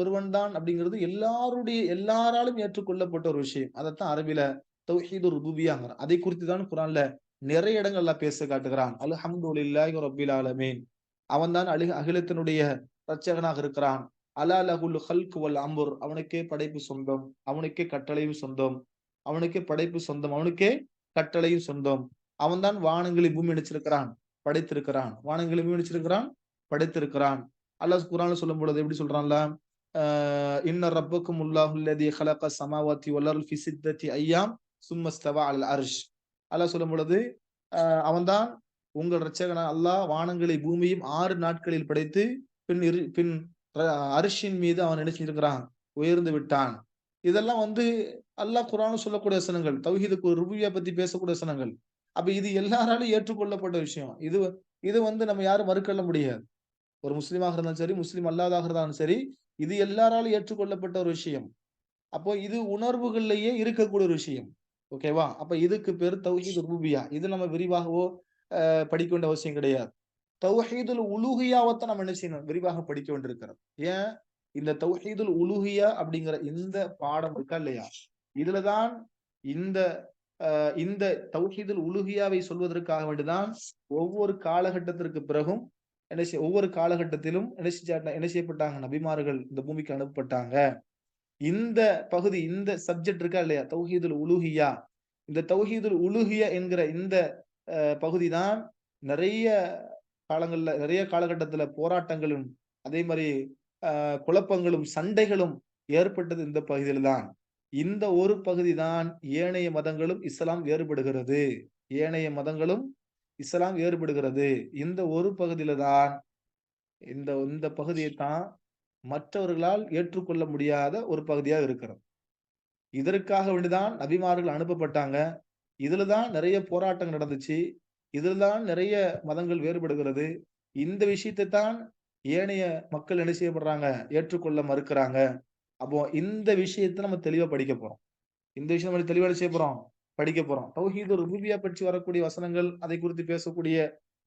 ஒருவன் தான் அப்படிங்கிறது எல்லாராலும் ஏற்றுக்கொள்ளப்பட்ட ஒரு விஷயம். அதத்தான் அரபில தௌஹீது ருபூபிய்யாங்கிறான். அதை குறித்து தான் குர்ஆன்ல நிறைய இடங்கள் அல்லாஹ் பேச காட்டுகிறான். அல்ஹம்துலில்லாஹி ரப்பில் ஆலமீன். அவன் தான் அகிலத்தினுடைய இரட்சகனாக இருக்கிறான். அலா லஹுல் ஹல்க் வல் அம்ர். அவனுக்கே படைப்பு சொந்தம். அவனுக்கே கட்டளையும் சொந்தம். அவனுக்கே படைப்பு சொந்தம். அவனுக்கே கட்டளையும் சொந்தம். அவன் தான் வானங்களை பூமி அடிச்சிருக்கிறான், படைத்திருக்கிறான். வானங்களை பூமி அடிச்சிருக்கிறான், படைத்திருக்கிறான். அல்லாஹ் குர்ஆன்ல சொல்லும் பொழுது எப்படி சொல்றான்ல? இன்ன ரப்பக்கும் அல்லாஹுல்லதி ஹலக ஸமாவாத்தி வல் அர்த ஃபி சித்தத்தி அய்யாம் சும்ம ஸ்தவா அலல் அர்ஷ். அல்லாஹ் சொல்லும் பொழுது அவன்தான் உங்கள் இரட்சகனா அல்லாஹ் வானங்களை பூமியும் 6 நாட்களில் படைத்து பின் அரிஷின் மீது அவன் என்ன செஞ்சிருக்கிறான்? உயர்ந்து விட்டான். இதெல்லாம் அல்லாஹ் குர்ஆன்ல சொல்லக்கூடிய வசனங்கள். தௌஹீதுக்கு ருபூபிய்யா பத்தி பேசக்கூடிய வசனங்கள். அப்ப இது எல்லாராலும் ஏற்றுக்கொள்ளப்பட்ட விஷயம். இது நம்ம யாரும் மறுக்கல்ல முடியாது. ஒரு முஸ்லிமாக இருந்தாலும் சரி, முஸ்லிம் அல்லாததாக இருந்தாலும் சரி, இது எல்லாராலும் ஏற்றுக்கொள்ளப்பட்ட ஒரு விஷயம். அப்போ இது உணர்வுகள்லயே இருக்கக்கூடிய ஒரு விஷயம். ஓகேவா? அப்ப இதுக்கு பேரு தௌஹீது ருபூபிய்யா. இது நம்ம விரிவாகவோ படிக்க வேண்டிய அவசியம் கிடையாது. தௌஹீதுல் உலூஹியாவத்தை நம்ம என்ன செய்யணும், விரிவாக படிக்க வேண்டியிருக்கிறோம். ஏன் இந்த தௌஹீதுல் உலூஹியா அப்படிங்கிற இந்த பாடம் இருக்கா இல்லையா, இதுலதான் இந்த இந்த தௌஹீதுல் உலூஹியாவை சொல்வதற்காக வேண்டிதான் ஒவ்வொரு காலகட்டத்திற்கு பிறகும் ஒவ்வொரு காலகட்டத்திலும் என்ன செய்யப்பட்டாங்க, நபிமார்கள் இந்த பூமிக்கு அனுப்பப்பட்டாங்க. இந்த பகுதி, இந்த சப்ஜெக்ட் இருக்கா இல்லையா, தௌஹீதுல் உலூஹியா, இந்த தௌஹீதுல் உலூஹியா என்கிற இந்த பகுதி தான் நிறைய காலங்கள்ல, நிறைய காலகட்டத்துல போராட்டங்களும் அதே மாதிரி குழப்பங்களும் சண்டைகளும் ஏற்பட்டது இந்த பகுதியில் தான். இந்த ஒரு பகுதி தான் ஏனைய மதங்களும் இஸ்லாம் வேறுபடுகிறது. ஏனைய மதங்களும் இஸ்லாம் வேறுபடுகிறது. இந்த ஒரு பகுதியில தான், இந்த பகுதியை தான் மற்றவர்களால் ஏற்றுக்கொள்ள முடியாத ஒரு பகுதியா இருக்கிறது. இதற்காக வேண்டிதான் நபிமார்கள் அனுப்பப்பட்டாங்க. இதுலதான் நிறைய போராட்டங்கள் நடந்துச்சு. இதுலதான் நிறைய மதங்கள் வேறுபடுகிறது. இந்த விஷயத்தை தான் ஏனைய மக்கள் என்ன செய்யப்படுறாங்க, ஏற்றுக்கொள்ள மறுக்கிறாங்க. அப்போ இந்த விஷயத்தை நம்ம தெளிவா படிக்க போறோம். இந்த விஷயம் நம்ம தெளிவா செய்ய போறோம், படிக்க போறோம். தௌஹீது ருபூபிய்யா பற்றி வரக்கூடிய வசனங்கள், அதை குறித்து பேசக்கூடிய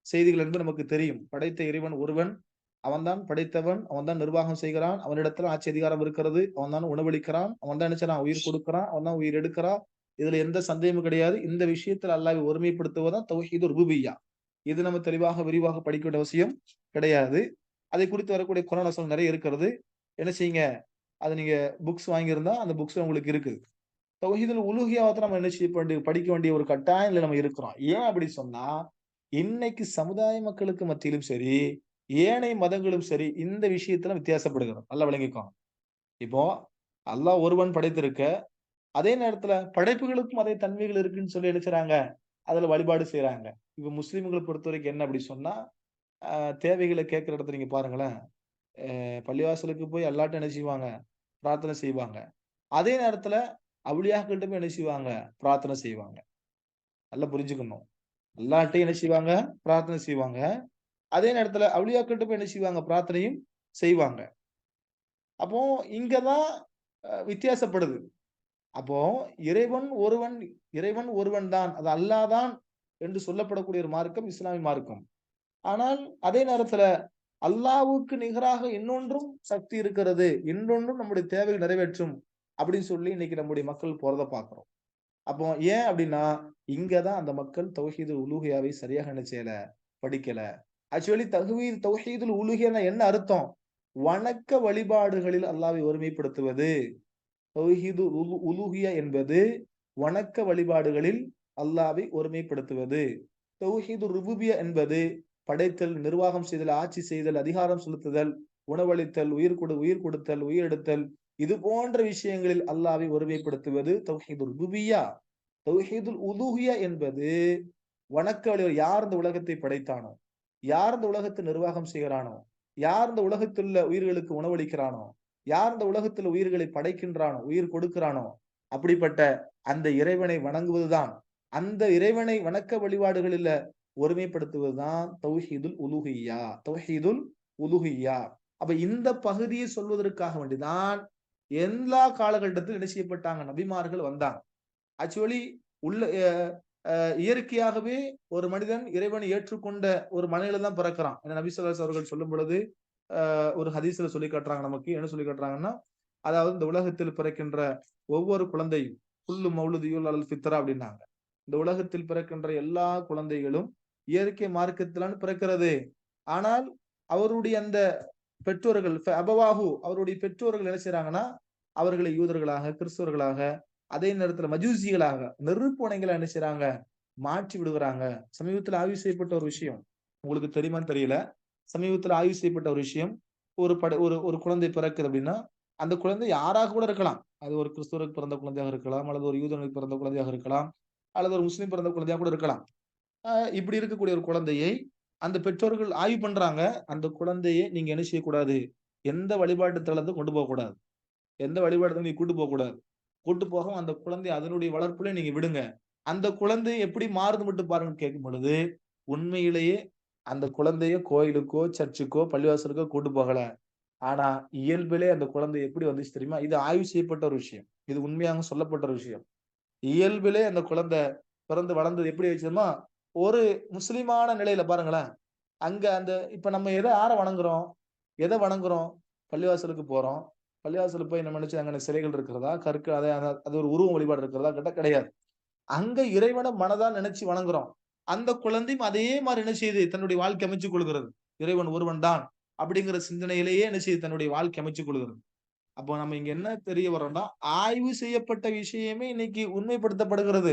செய்திகள் என்று நமக்கு தெரியும். படைத்த இறைவன் ஒருவன், அவன்தான் படைத்தவன், அவன்தான் நிர்வாகம் செய்கிறான், அவனிடத்துல ஆட்சி அதிகாரம் இருக்கிறது, அவன் தான் உணவளிக்கிறான், அவன் தான் நினைச்சான் உயிர் கொடுக்கிறான், அவன் தான் உயிர் எடுக்கிறான். இதுல எந்த சந்தேகமும் கிடையாது. இந்த விஷயத்தில் அல்லாஹ்வை ஒருமைப்படுத்துவதுதான் தௌஹீது ருபூபிய்யா. இது நம்ம தெளிவாக விரிவாக படிக்க வேண்டிய அவசியம் கிடையாது. அதை குறித்து வரக்கூடிய குர்ஆன் வசனம் நிறைய இருக்கிறது. என்ன செய்யுங்க, அது நீங்க புக்ஸ் வாங்கியிருந்தா அந்த புக்ஸ் உங்களுக்கு இருக்குது. தௌஹீதுல் உலூஹியாவத்தை நம்ம என்ன செய்ய படிக்க வேண்டிய ஒரு கட்டாயத்துல நம்ம இருக்கிறோம். ஏன் அப்படி சொன்னா, இன்னைக்கு சமுதாய மக்களுக்கு மத்தியிலும் சரி, ஏனைய மதங்களும் சரி, இந்த விஷயத்துல வித்தியாசப்படுகிறோம். நல்லா விளங்கிக்கோங்க. இப்போ அல்லாஹ் ஒருவன் படைத்திருக்க, அதே நேரத்துல படைப்புகளுக்கும் அதே தன்மைகள் இருக்குன்னு சொல்லி என்ன செய்றாங்க, அதுல வழிபாடு செய்யறாங்க. இப்ப முஸ்லிம்களை பொறுத்த வரைக்கும் என்ன அப்படி சொன்னா, தேவைகளை கேட்கிற இடத்துல நீங்க பாருங்களேன், பள்ளிவாசலுக்கு போய் அல்லாஹ்ட்ட என்ன செய்வாங்க, பிரார்த்தனை செய்வாங்க. அதே நேரத்துல அவுலியாக்கள்கிட்ட போய் என்ன செய்வாங்க, பிரார்த்தனை செய்வாங்க. நல்லா புரிஞ்சுக்கணும். அல்லாஹ்ட்ட என்ன செய்வாங்க, பிரார்த்தனை செய்வாங்க. அதே நேரத்துல அவுலியாக்கள்கிட்ட போய் என்ன செய்வாங்க, பிரார்த்தனையும் செய்வாங்க. அப்போ இங்கதான் வித்தியாசப்படுது. அப்போ இறைவன் ஒருவன், இறைவன் ஒருவன் தான், அது அல்லாஹ் தான் என்று சொல்லப்படக்கூடிய ஒரு மார்க்கம் இஸ்லாமிய மார்க்கம். ஆனால் அதே நேரத்துல அல்லாஹ்வுக்கு நிகராக இன்னொன்றும் சக்தி இருக்கிறது, இன்னொன்றும் நம்முடைய தேவையை நிறைவேற்றும் அப்படின்னு சொல்லி இன்னைக்கு நம்முடைய மக்கள் போறதை பார்க்கிறோம். அப்போ ஏன் அப்படின்னா, இங்கதான் அந்த மக்கள் தௌஹீதுல் உலூஹியாவை சரியாக என்ன செய்யல, படிக்கல. ஆக்சுவலி தௌஹீதுல் உலூஹியா என்ன அர்த்தம், வணக்க வழிபாடுகளில் அல்லாஹ்வை ஒருமைப்படுத்துவது. தௌஹீது உலூஹியா என்பது வணக்க வழிபாடுகளில் அல்லாஹ்வை ஒருமைப்படுத்துவது. தௌஹீது ருபூபிய்யா என்பது படைத்தல், நிர்வாகம் செய்தல், ஆட்சி செய்தல், அதிகாரம் செலுத்துதல், உணவளித்தல், உயிர் கொடுத்தல், உயிர் எடுத்தல், இது போன்ற விஷயங்களில் அல்லாஹ்வை ஒருமைப்படுத்துவது தௌஹீது ருபூபிய்யா. தௌஹீதுல் உலூஹியா என்பது வணக்க வழிபாடு. யார் இந்த உலகத்தை படைத்தானோ, யார் இந்த உலகத்தை நிர்வாகம் செய்கிறானோ, யார் இந்த உலகத்தில் உள்ள உயிர்களுக்கு உணவளிக்கிறானோ, யார் இந்த உலகத்துல உயிர்களை படைக்கின்றானோ, உயிர் கொடுக்கிறானோ, அப்படிப்பட்ட அந்த இறைவனை வணங்குவதுதான், அந்த இறைவனை வணக்க வழிபாடுகளில் ஒருமைப்படுத்துவதுதான் தௌஹீதுல் உலூஹிய்யா. தௌஹீதுல் உலூஹிய்யா. அப்ப இந்த பகுதியை சொல்வதற்காக வேண்டிதான் எல்லா காலகட்டத்திலும் என்ன செய்யப்பட்டாங்க, நபிமார்கள் வந்தாங்க. ஆக்சுவலி உள்ள இயற்கையாகவே ஒரு மனிதன் இறைவனை ஏற்றுக்கொண்ட ஒரு மனையில தான் பிறக்கிறான். நபி ஸல்லல்லாஹு அலைஹி அவர்கள் சொல்லும் பொழுது ஒரு ஹதீஸ்ல சொல்லி காட்டுறாங்க. நமக்கு என்ன சொல்லி காட்டுறாங்கன்னா, அதாவது இந்த உலகத்தில் பிறக்கின்ற ஒவ்வொரு குழந்தையும் குல்லு மௌலுது யூலது அலல் ஃபித்ரா அப்படின்னாங்க. இந்த உலகத்தில் பிறக்கின்ற எல்லா குழந்தைகளும் இயற்கை மார்க்கத்திலான பிறக்கிறது. ஆனால் அவருடைய அந்த பெற்றோர்கள் அபவாஹு, அவருடைய பெற்றோர்கள் என்ன செய்யறாங்கன்னா, அவர்களை யூதர்களாக, கிறிஸ்தவர்களாக, அதே நேரத்துல மஜூசிகளாக, நெருப்புணைகளை என்ன செய்யறாங்க, மாற்றி விடுகிறாங்க. சமீபத்தில் ஆய்வு செய்யப்பட்ட ஒரு விஷயம், உங்களுக்கு தெரியுமான்னு தெரியல. சமீபத்தில் ஆய்வு செய்யப்பட்ட ஒரு விஷயம், ஒரு குழந்தை பிறக்குது அப்படின்னா, அந்த குழந்தை யாராக கூட இருக்கலாம். அது ஒரு கிறிஸ்துவருக்கு பிறந்த குழந்தையாக இருக்கலாம், அல்லது ஒரு யூதனுக்கு பிறந்த குழந்தையாக இருக்கலாம், அல்லது ஒரு முஸ்லீம் பிறந்த குழந்தையாக கூட இருக்கலாம். இப்படி இருக்கக்கூடிய ஒரு குழந்தையை அந்த பெற்றோர்கள் ஆய்வு பண்றாங்க. அந்த குழந்தையை நீங்க என்ன செய்யக்கூடாது, எந்த வழிபாட்டு தளத்துக்கு கொண்டு போக கூடாது, எந்த வழிபாடு நீங்க கூட்டு போக கூடாது. கூட்டு போக அந்த குழந்தை அதனுடைய வளர்ப்புல நீங்க விடுங்க. அந்த குழந்தை எப்படி மாறுது மட்டும் பாருங்க கேட்கும் பொழுது, உண்மையிலேயே அந்த குழந்தைய கோயிலுக்கோ, சர்ச்சுக்கோ, பள்ளிவாசலுக்கோ கூட்டு போகல. ஆனா இயல்பிலே அந்த குழந்தை எப்படி வந்துச்சு தெரியுமா? இது ஆய்வு செய்யப்பட்ட ஒரு விஷயம். இது உண்மையாக சொல்லப்பட்ட ஒரு விஷயம். இயல்பிலே அந்த குழந்தை பிறந்து வளர்ந்தது எப்படி வச்சுமா, ஒரு முஸ்லிமான நிலையில பாருங்களேன். அங்க அந்த இப்ப நம்ம யாரை வணங்குறோம்? பள்ளிவாசலுக்கு போறோம். பள்ளிவாசலுக்கு போய் நம்ம நினைச்சு அங்க சிலைகள் இருக்கிறதா, அது ஒரு உருவ வழிபாடு இருக்கிறதா கேட்டா கிடையாது. அங்க இறைவனை மனதா நினைச்சு வணங்குறோம். அந்த குழந்தையும் அதே மாதிரி என்ன செய்யுது? தன்னுடைய வாழ்க்கை அமைச்சுக் கொள்கிறது. இறைவன் ஒருவன் தான் அப்படிங்கிற சிந்தனையிலேயே என்ன செய்யுது? தன்னுடைய வாழ்க்கை அமைச்சுக் கொள்கிறது. அப்போ நம்ம இங்க என்ன தெரிய வரோம்னா, ஆய்வு செய்யப்பட்ட விஷயமே இன்னைக்கு உண்மைப்படுத்தப்படுகிறது.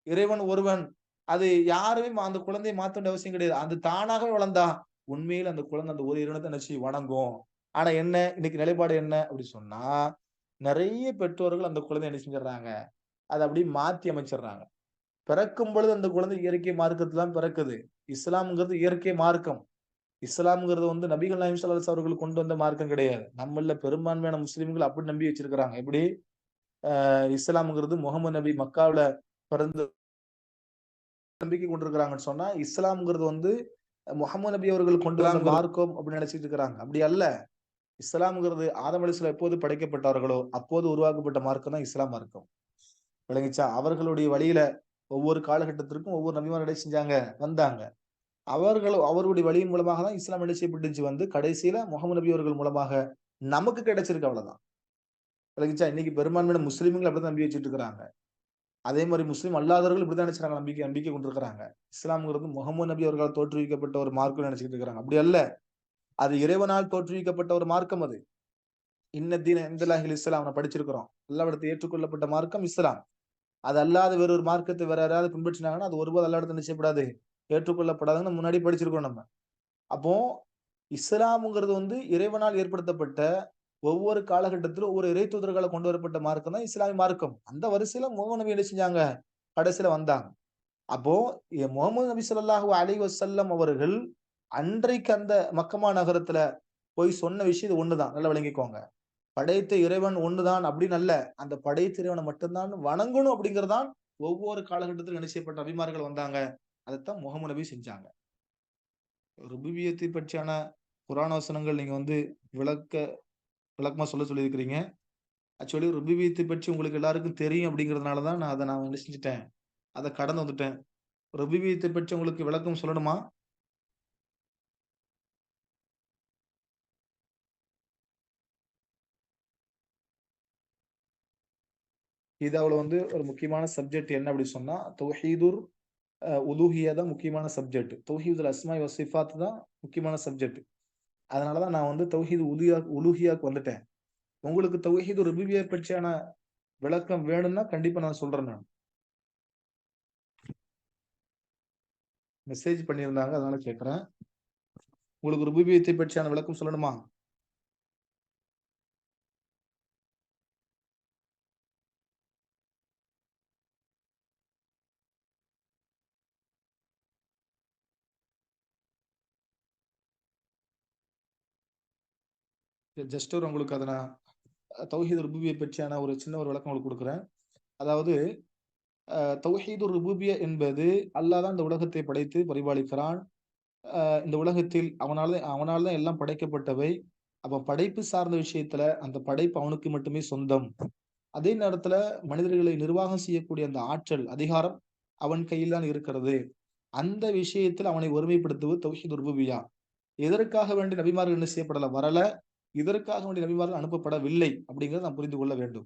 இறைவன் ஒருவன். அது யாருமே அந்த குழந்தையை மாத்த வேண்டிய அவசியம் கிடையாது. அது தானாகவே வளர்ந்தா உண்மையில அந்த குழந்தை அந்த ஒரு இறைவனை நினைச்சு வணங்கும். ஆனா என்ன இன்னைக்கு நிலைப்பாடு என்ன அப்படி சொன்னா, நிறைய பெற்றோர்கள் அந்த குழந்தையை என்ன செஞ்சிடறாங்க? அதை அப்படியே மாத்தி அமைச்சிடுறாங்க. பிறக்கும் பொழுது அந்த குழந்தை இயற்கை மார்க்கத்துல தான் பிறக்குது. இஸ்லாம்ங்கிறது இயற்கை மார்க்கம். இஸ்லாம்ங்கிறது வந்து நபிகள் நாயகம் ஸல்லல்லாஹு அலைஹி அவர்கள் கொண்டு வந்த மார்க்கம் கிடையாது. நம்மள பெரும்பான்மையான முஸ்லிம்கள் அப்படி நம்பி வச்சிருக்கிறாங்க. எப்படி இஸ்லாம்ங்கிறது முகமது நபி மக்காவுல பிறந்து நம்பிக்கை கொண்டிருக்கிறாங்கன்னு சொன்னா, இஸ்லாம்ங்கிறது வந்து முகமது நபி அவர்கள் கொண்டு வந்த மார்க்கம் அப்படின்னு நினைச்சிட்டு இருக்கிறாங்க. அப்படி அல்ல. இஸ்லாம்ங்கிறது ஆதம் அலைஹிஸ்ஸலாம் எப்போது படைக்கப்பட்டார்களோ அப்போது உருவாக்கப்பட்ட மார்க்கம் தான் இஸ்லாம் மார்க்கம். விளங்கிச்சா? அவர்களுடைய வழியில ஒவ்வொரு காலகட்டத்திற்கும் ஒவ்வொரு நபிமார்கள் செஞ்சாங்க, வந்தாங்க. அவருடைய வழியின் மூலமாக தான் இஸ்லாம் என்ன செய்யப்பட்டுச்சு வந்து கடைசியில முகமது நபி அவர்கள் மூலமாக நமக்கு கிடைச்சிருக்கு, அவ்வளவுதான். விளங்கிச்சா? இன்னைக்கு பெரும்பான்மையான முஸ்லிம்கள் அப்படிதான் நம்பி வச்சுட்டு இருக்கிறாங்க. அதே மாதிரி முஸ்லிம் அல்லாதவர்கள் இப்படிதான் நினைச்சாங்க, நம்பிக்கை கொண்டிருக்கிறாங்க. இஸ்லாம்ங்கிறது முகமது நபி அவர்களால் தோற்றுவிக்கப்பட்ட ஒரு மார்க்கம் நினைச்சுக்கிட்டு இருக்கிறாங்க. அப்படி அல்ல. அது இறைவனால் தோற்றுவிக்கப்பட்ட ஒரு மார்க்கம். அது இன்னதீன இன்தல்லாஹில் இஸ்லாம் அவனை படிச்சிருக்கிறோம். அல்லாஹ்விடத்தில் ஏற்றுக்கொள்ளப்பட்ட மார்க்கம் இஸ்லாம். அது அல்லாத வேறொரு மார்க்கத்தை வேற யாராவது பின்பற்றினாங்கன்னா அது ஒருபோது அல்லாஹ்விடத்தில் என்ன செய்யப்படாது? ஏற்றுக்கொள்ளப்படாதுன்னு முன்னாடி படிச்சிருக்கோம் நம்ம. அப்போ இஸ்லாம்ங்கிறது வந்து இறைவனால் ஏற்படுத்தப்பட்ட ஒவ்வொரு காலகட்டத்திலும் ஒவ்வொரு இறை தூதர்களால் கொண்டு வரப்பட்ட மார்க்கம் தான் இஸ்லாமிய மார்க்கம். அந்த வரிசையில முகமது நபி என்ன செஞ்சாங்க? கடைசியில வந்தாங்க. அப்போ முகமது நபி ஸல்லல்லாஹு அலைஹி வஸல்லம் அவர்கள் அன்றைக்கு அந்த மக்கமா நகரத்துல போய் சொன்ன விஷயம் ஒண்ணுதான். நல்லா விளங்கிக்கோங்க. படைத்த இறைவன் ஒண்ணுதான் அப்படின்னு அல்ல. அந்த படைத்த இறைவனை மட்டும்தான் வணங்கணும் அப்படிங்கறதான் ஒவ்வொரு காலகட்டத்திலும் என்ன செய்யப்பட்ட நபிமார்கள் வந்தாங்க. அதைத்தான் முகமது நபி செஞ்சாங்க. ருபூபியத்தை பற்றியான குர்ஆன் வசனங்கள் நீங்க வந்து விளக்கமா சொல்லியிருக்கிறீங்க. ஆக்சுவலி ருபூபியத்தை பற்றி உங்களுக்கு எல்லாருக்கும் தெரியும் அப்படிங்கிறதுனால தான் நான் என்ன செஞ்சுட்டேன்? அத கடந்து வந்துட்டேன். ருபூபியத்தை பற்றி உங்களுக்கு விளக்கம் சொல்லணுமா? இதாவுல வந்து ஒரு முக்கியமான சப்ஜெக்ட் என்ன அப்படி சொன்னா, தௌஹீதுர் உலூஹிய்யா தான் முக்கியமான சப்ஜெக்ட். தௌஹீதுல் அஸ்மாஇ வ சிஃபாத் தான் முக்கியமான சப்ஜெக்ட். அதனால தான் நான் வந்து தௌஹீது உலூஹிய்யாக்கு வந்துட்டேன். உங்களுக்கு தௌஹீது ருபூபிய்யா பற்றியான விளக்கம் வேணும்னா கண்டிப்பா நான் சொல்றேன் நான். மெசேஜ் பண்ணியிருந்தாங்க, அதனால கேட்கிறேன். உங்களுக்கு ருபூபியத்தை பற்றியான விளக்கம் சொல்லணுமா? ஜஸ்ட் உங்களுக்கு அத நான் தௌஹீது ருபூபிய்யா பற்றியான ஒரு சின்ன ஒரு விளக்கம் உங்களுக்கு குடுக்குறேன். அதாவது தௌஹீது ருபூபிய்யா என்பது அல்லாஹ் தான் இந்த உலகத்தை படைத்து பரிபாலிக்கிறான். இந்த உலகத்தில் அவனால தான் எல்லாம் படைக்கப்பட்டவை. அப்ப படைப்பு சார்ந்த விஷயத்துல அந்த படைப்பு அவனுக்கு மட்டுமே சொந்தம். அதே நேரத்துல மனிதர்களை நிர்வாகம் செய்யக்கூடிய அந்த ஆற்றல், அதிகாரம் அவன் கையில் தான் இருக்கிறது. அந்த விஷயத்தில் அவனை ஒருமைப்படுத்துவது தௌஹீது ருபூபிய்யா. எதற்காக வேண்டி நபிமார்கள் என்ன செய்யப்படல? வரல. இதற்காக வேண்டிய நபிமார்கள் அனுப்பப்படவில்லை அப்படிங்கிறத நாம் புரிந்து கொள்ள வேண்டும்.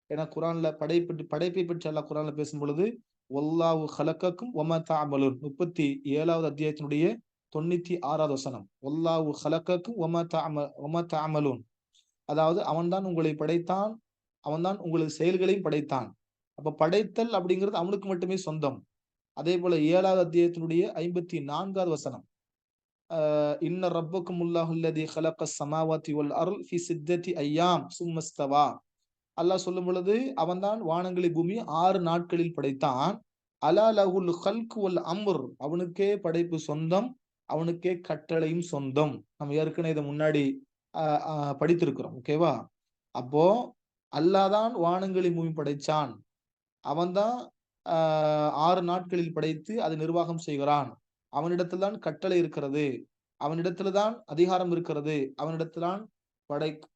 ஏன்னா குர்ஆன்ல படைப்பை பற்றி அல்லாஹ் குர்ஆன்ல பேசும் பொழுது வல்லாஹு ஹலக்கக்கும் வமா தஅமலூன் 37வது அத்தியாயத்தினுடைய 96வது வசனம். வல்லாஹு ஹலக்கக்கும் வமா தஅமலூன். அதாவது அவன்தான் உங்களை படைத்தான், அவன்தான் உங்களது செயல்களையும் படைத்தான். அப்ப படைத்தல் அப்படிங்கிறது அவனுக்கு மட்டுமே சொந்தம். அதே போல 7வது அத்தியாயத்தினுடைய 54வது வசனம். இன்ன ரப்பக்குமுல்லாஹு அல்லதி ஹலக்கஸ் ஸமாவாதி வல் அர்ல் ஃபீ சித்தத்தி அய்யாம் சும்ம ஸ்தவா. அல்லாஹ் சொல்லும் பொழுது அவன்தான் வானங்களை பூமி 6 நாட்களில் படைத்தான். அலா லஹுல் ஹல்கு வல் அம்ர். அவனுக்கே படைப்பு சொந்தம், அவனுக்கே கட்டளையும் சொந்தம். நம்ம ஏற்கனவே இதை முன்னாடி படித்திருக்கிறோம். ஓகேவா? அப்போ அல்லாஹ் தான் வானங்களை பூமி படைச்சான். அவன்தான் 6 நாட்களில் படைத்து அதை நிர்வாகம் செய்கிறான். அவனிடத்தில் தான் கட்டளை இருக்கிறது, அவனிடத்துல தான் அதிகாரம் இருக்கிறது, அவனிடத்தில்தான்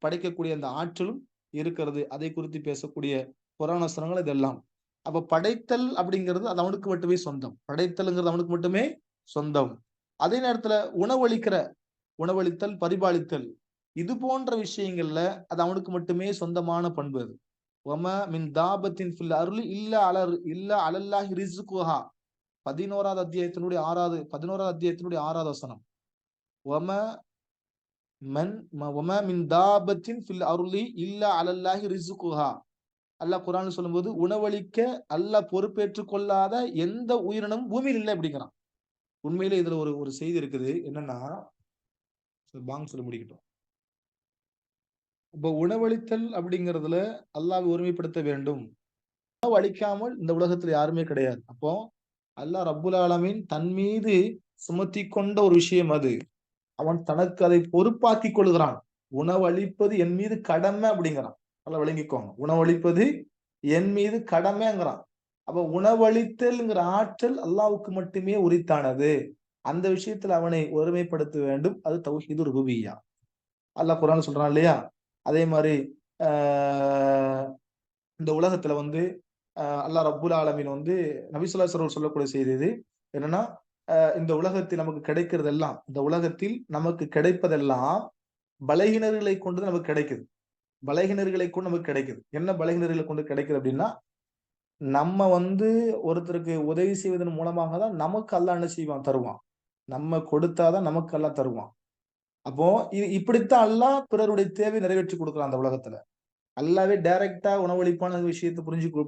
படைக்கக்கூடிய அந்த ஆற்றலும் இருக்கிறது. அதை குறித்து பேசக்கூடிய குர்ஆன் வசனங்கள் இதெல்லாம். அப்ப படைத்தல் அப்படிங்கிறது அது அவனுக்கு மட்டுமே சொந்தம். படைத்தல்ங்கிறது அவனுக்கு மட்டுமே சொந்தம். அதே நேரத்துல உணவளித்தல், பரிபாலித்தல், இது போன்ற விஷயங்கள்ல அது அவனுக்கு மட்டுமே சொந்தமான பண்பு. அது வமா மின் தாபத்தின் ஃபில் அருளி இல்ல அலல்லாஹி ரிஸ்குஹா 11வது அத்தியாயத்தினுடைய 6வது வசனம். வமா மின் தாபத்தின் ஃபில் அருளி இல்ல அலல்லாஹி ரிஸ்குஹா. அல்லாஹ் குர்ஆன்ல சொல்லும்போது உணவளிக்க அல்லாஹ் பொறுப்பேற்றுக் கொள்ளாத எந்த உயிரினமும் பூமியில் இல்லை அப்படிங்கிறான். உண்மையிலே இதுல ஒரு செய்தி இருக்குது. என்னன்னா, பாங் சொல்லி முடிக்கட்டும். இப்ப உணவளித்தல் அப்படிங்கிறதுல அல்லாஹ்வை ஒருமைப்படுத்த வேண்டும். உணவு அளிக்காமல் இந்த உலகத்துல யாருமே கிடையாது. அப்போ அல்லாஹ் ரப்புல் ஆலமீன் தன் மீது சுமத்தி கொண்ட ஒரு விஷயம் அது. அவன் தனக்கு அதை பொறுப்பாக்கி கொள்கிறான். உணவளிப்பது என் மீது கடமை அப்படிங்கிறான். நல்லா விளங்கிக்கோங்க. உணவளிப்பது என் மீது கடமைங்கிறான். அப்ப உணவளித்தல்ங்கிற ஆற்றல் அல்லாஹ்வுக்கு மட்டுமே உரித்தானது. அந்த விஷயத்துல அவனை ஒருமைப்படுத்த வேண்டும். அது தௌஹீது ருபூபிய்யா. அல்லாஹ் குர்ஆன்ல சொல்றான் இல்லையா? அதே மாதிரி இந்த உலகத்துல அல்லாஹ் ரப்புல் ஆலமீன் நபி ஸல்லல்லாஹு அலைஹி வஸல்லம் சொல்லக்கூடிய செய்தி இது. என்னன்னா, இந்த உலகத்தில் நமக்கு கிடைப்பதெல்லாம் பலகீனர்களை கொண்டு நமக்கு கிடைக்குது. என்ன பலகீனர்களை கொண்டு கிடைக்குது அப்படின்னா, நம்ம ஒருத்தருக்கு உதவி செய்வதன் மூலமாக தான் நமக்கு அல்லாஹ் என்ன செய்வான், தருவான். நம்ம கொடுத்தாதான் நமக்கு அல்லாஹ் தருவான். அப்போ இப்படித்தான் அல்லாஹ் பிறருடைய தேவை நிறைவேற்றி கொடுக்குறான் அந்த உலகத்துல. அல்லாவே டைரக்டா உணவளிப்பான விஷயத்தை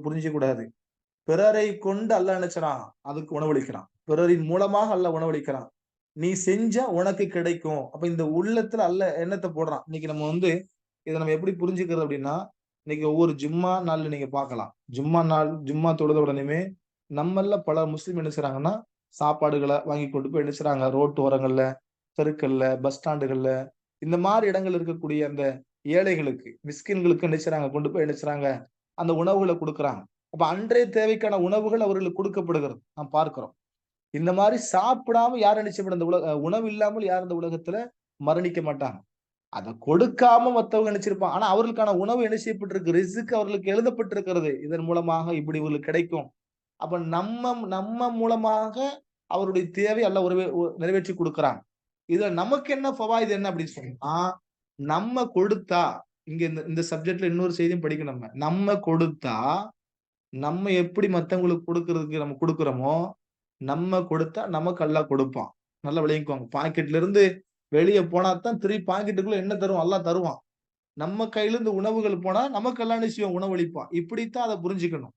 புரிஞ்சிக்க கூடாது. பிறரை கொண்டு அல்லாஹ் நினைச்சான் அதுக்கு உணவளிக்கிறான். பிறரின் மூலமாக அல்லாஹ் உணவளிக்கிறான். நீ செஞ்சா உனக்கு கிடைக்கும். அப்ப இந்த உள்ளத்துல அல்லாஹ் எண்ணத்தை போடுறான். இன்னைக்கு நம்ம இதை நம்ம எப்படி புரிஞ்சுக்கிறது அப்படின்னா, இன்னைக்கு ஒவ்வொரு ஜும்மா நாள்ல நீங்க பார்க்கலாம். ஜும்மா தொழுத உடனே நம்மள பல முஸ்லிம் என்ன செய்றாங்கன்னா, சாப்பாடுகளை வாங்கி கொண்டு போய் என்ன செய்றாங்க, ரோட்டு ஓரங்கள்ல, தெருக்கள்ல, பஸ் ஸ்டாண்டுகள்ல, இந்த மாதிரி இடங்கள் இருக்கக்கூடிய அந்த ஏழைகளுக்கு, மிஸ்கின்களுக்கு என்ன செய்றாங்க, கொண்டு போய் என்ன செய்றாங்க, அந்த உணவுகளை கொடுக்குறாங்க. அப்ப அன்றைய தேவைக்கான உணவுகள் அவர்களுக்கு கொடுக்கப்படுகிறது நாம் பார்க்கிறோம். இந்த மாதிரி சாப்பிடாம யார் நினைச்சப்பட இந்த உணவு இல்லாமல் யார் இந்த உலகத்துல மரணிக்க மாட்டாங்க. அதை கொடுக்காம மத்தவங்க நினைச்சிருப்பான். ஆனா அவர்களுக்கான உணவு என்ன செய்யப்பட்டிருக்கு, ரிஸ்க் அவர்களுக்கு எழுதப்பட்டிருக்கிறது. இதன் மூலமாக இப்படி இவர்களுக்கு கிடைக்கும். அப்ப நம்ம மூலமாக அவருடைய தேவை அல்லாஹ் நிறைவேற்றி கொடுக்கிறான். இதுல நமக்கு என்ன ஃபவாயிது என்ன அப்படின்னு சொன்னா, நம்ம கொடுத்தா, இங்க இந்த சப்ஜெக்ட்ல இன்னொரு செய்தியும் படிக்கணும். நம்ம கொடுத்தா, நம்ம எப்படி மத்தவங்களுக்கு கொடுக்கறதுக்கு நம்ம கொடுக்கிறோமோ, நம்ம கொடுத்தா நமக்கு அல்லாஹ் கொடுப்பான். நல்லா விளங்கிக்கோங்க. பாக்கெட்ல இருந்து வெளியே போனா தான் திருப்பி பாக்கெட்டுக்குள்ள என்ன தரும், அல்லாஹ் தருவான். நம்ம கையில இருந்து உணவுகள் போனா நமக்கு அல்லாஹ் நிச்சயம் உணவளிப்பான். இப்படித்தான் அதை புரிஞ்சுக்கணும்.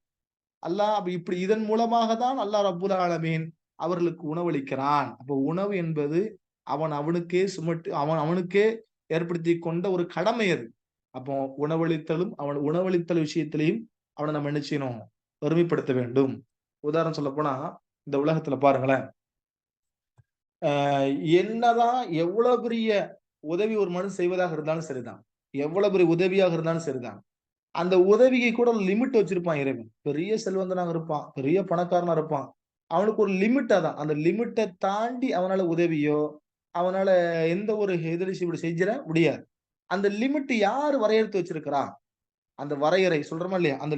அல்லாஹ் இப்படி இதன் மூலமாக தான் அல்லாஹ் ரப்புல் ஆலமீன் அவர்களுக்கு உணவளிக்கிறான். அப்ப உணவு என்பது அவனுக்கே ஏற்படுத்தி கொண்ட ஒரு கடமை அது. அப்போ உணவளித்தல் விஷயத்திலையும் அவனை நம்ம என்ன செய்யணும், பெருமைப்படுத்த வேண்டும். உதாரணம் சொல்ல போனா, இந்த உலகத்துல பாருங்களேன், என்னதான் எவ்வளவு பெரிய உதவி ஒரு மனுஷன் செய்வதாக இருந்தாலும் சரிதான், எவ்வளவு பெரிய உதவியாக இருந்தாலும் சரிதான், அந்த உதவிக்கு கூட ஒரு லிமிட் வச்சிருப்பான் இறைவன். பெரிய செல்வந்தனாக இருப்பான், பெரிய பணக்காரனா இருப்பான், அவனுக்கு ஒரு லிமிட்டா தான். அந்த லிமிட்டை தாண்டி அவனால உதவியோ அவனால எந்த ஒரு இப்படி செஞ்சிட முடியாது. அந்த லிமிட் யாரு வரையறுத்து வச்சிருக்கிறா, அந்த வரையறை சொல்றோமா இல்லையா, அந்த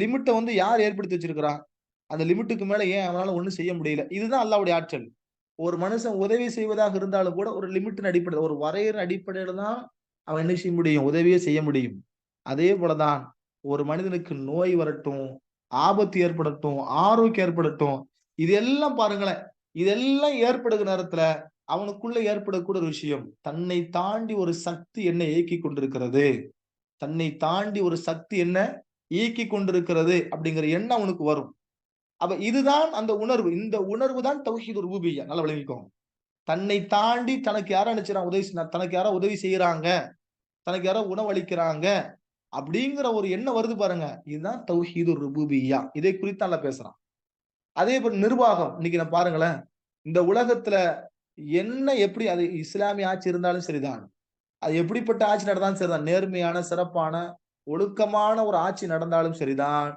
லிமிட்டை யார் ஏற்படுத்தி வச்சிருக்கிறா, அந்த லிமிட்டுக்கு மேல ஏன் அவனால ஒண்ணும் செய்ய முடியல. இதுதான் அல்லாஹ்வுடைய ஆற்றல். ஒரு மனுஷன் உதவி செய்வதாக இருந்தாலும் கூட ஒரு லிமிட்டின் அடிப்படையில், ஒரு வரையறை அடிப்படையில தான் அவன் என்ன செய்ய முடியும், உதவியே செய்ய முடியும். அதே போலதான் ஒரு மனிதனுக்கு நோய் வரட்டும், ஆபத்து ஏற்படட்டும், ஆரோக்கியம் ஏற்படட்டும், இதெல்லாம் பாருங்களேன், இதெல்லாம் ஏற்படுகிற நேரத்துல அவனுக்குள்ள ஏற்படக்கூடிய ஒரு விஷயம், தன்னை தாண்டி ஒரு சக்தி என்ன இயக்கி கொண்டிருக்கிறது, அப்படிங்கிற எண்ணம் அவனுக்கு வரும். அப்ப இதுதான் அந்த உணர்வு. இந்த உணர்வு தான் தௌஹீது ருபூபிய்யா. நல்லா விளங்கிக்கோங்க. தன்னை தாண்டி தனக்கு யாரோ நினைச்சான் தனக்கு யாரோ உதவி செய்யறாங்க, தனக்கு யாரோ உணவளிக்கிறாங்க அப்படிங்கிற ஒரு எண்ணம் வருது பாருங்க, இதுதான் தௌஹீது ருபூபிய்யா. இதை குறித்து நல்லா பேசுறான். அதே போல நிர்வாகம். இன்னைக்கு நான் பாருங்களேன், இந்த உலகத்துல எப்படி அது இஸ்லாமிய ஆட்சி இருந்தாலும் சரிதான், அது எப்படிப்பட்ட ஆட்சி நடந்தாலும் சரிதான், நேர்மையான, சிறப்பான, ஒழுக்கமான ஒரு ஆட்சி நடந்தாலும் சரிதான்,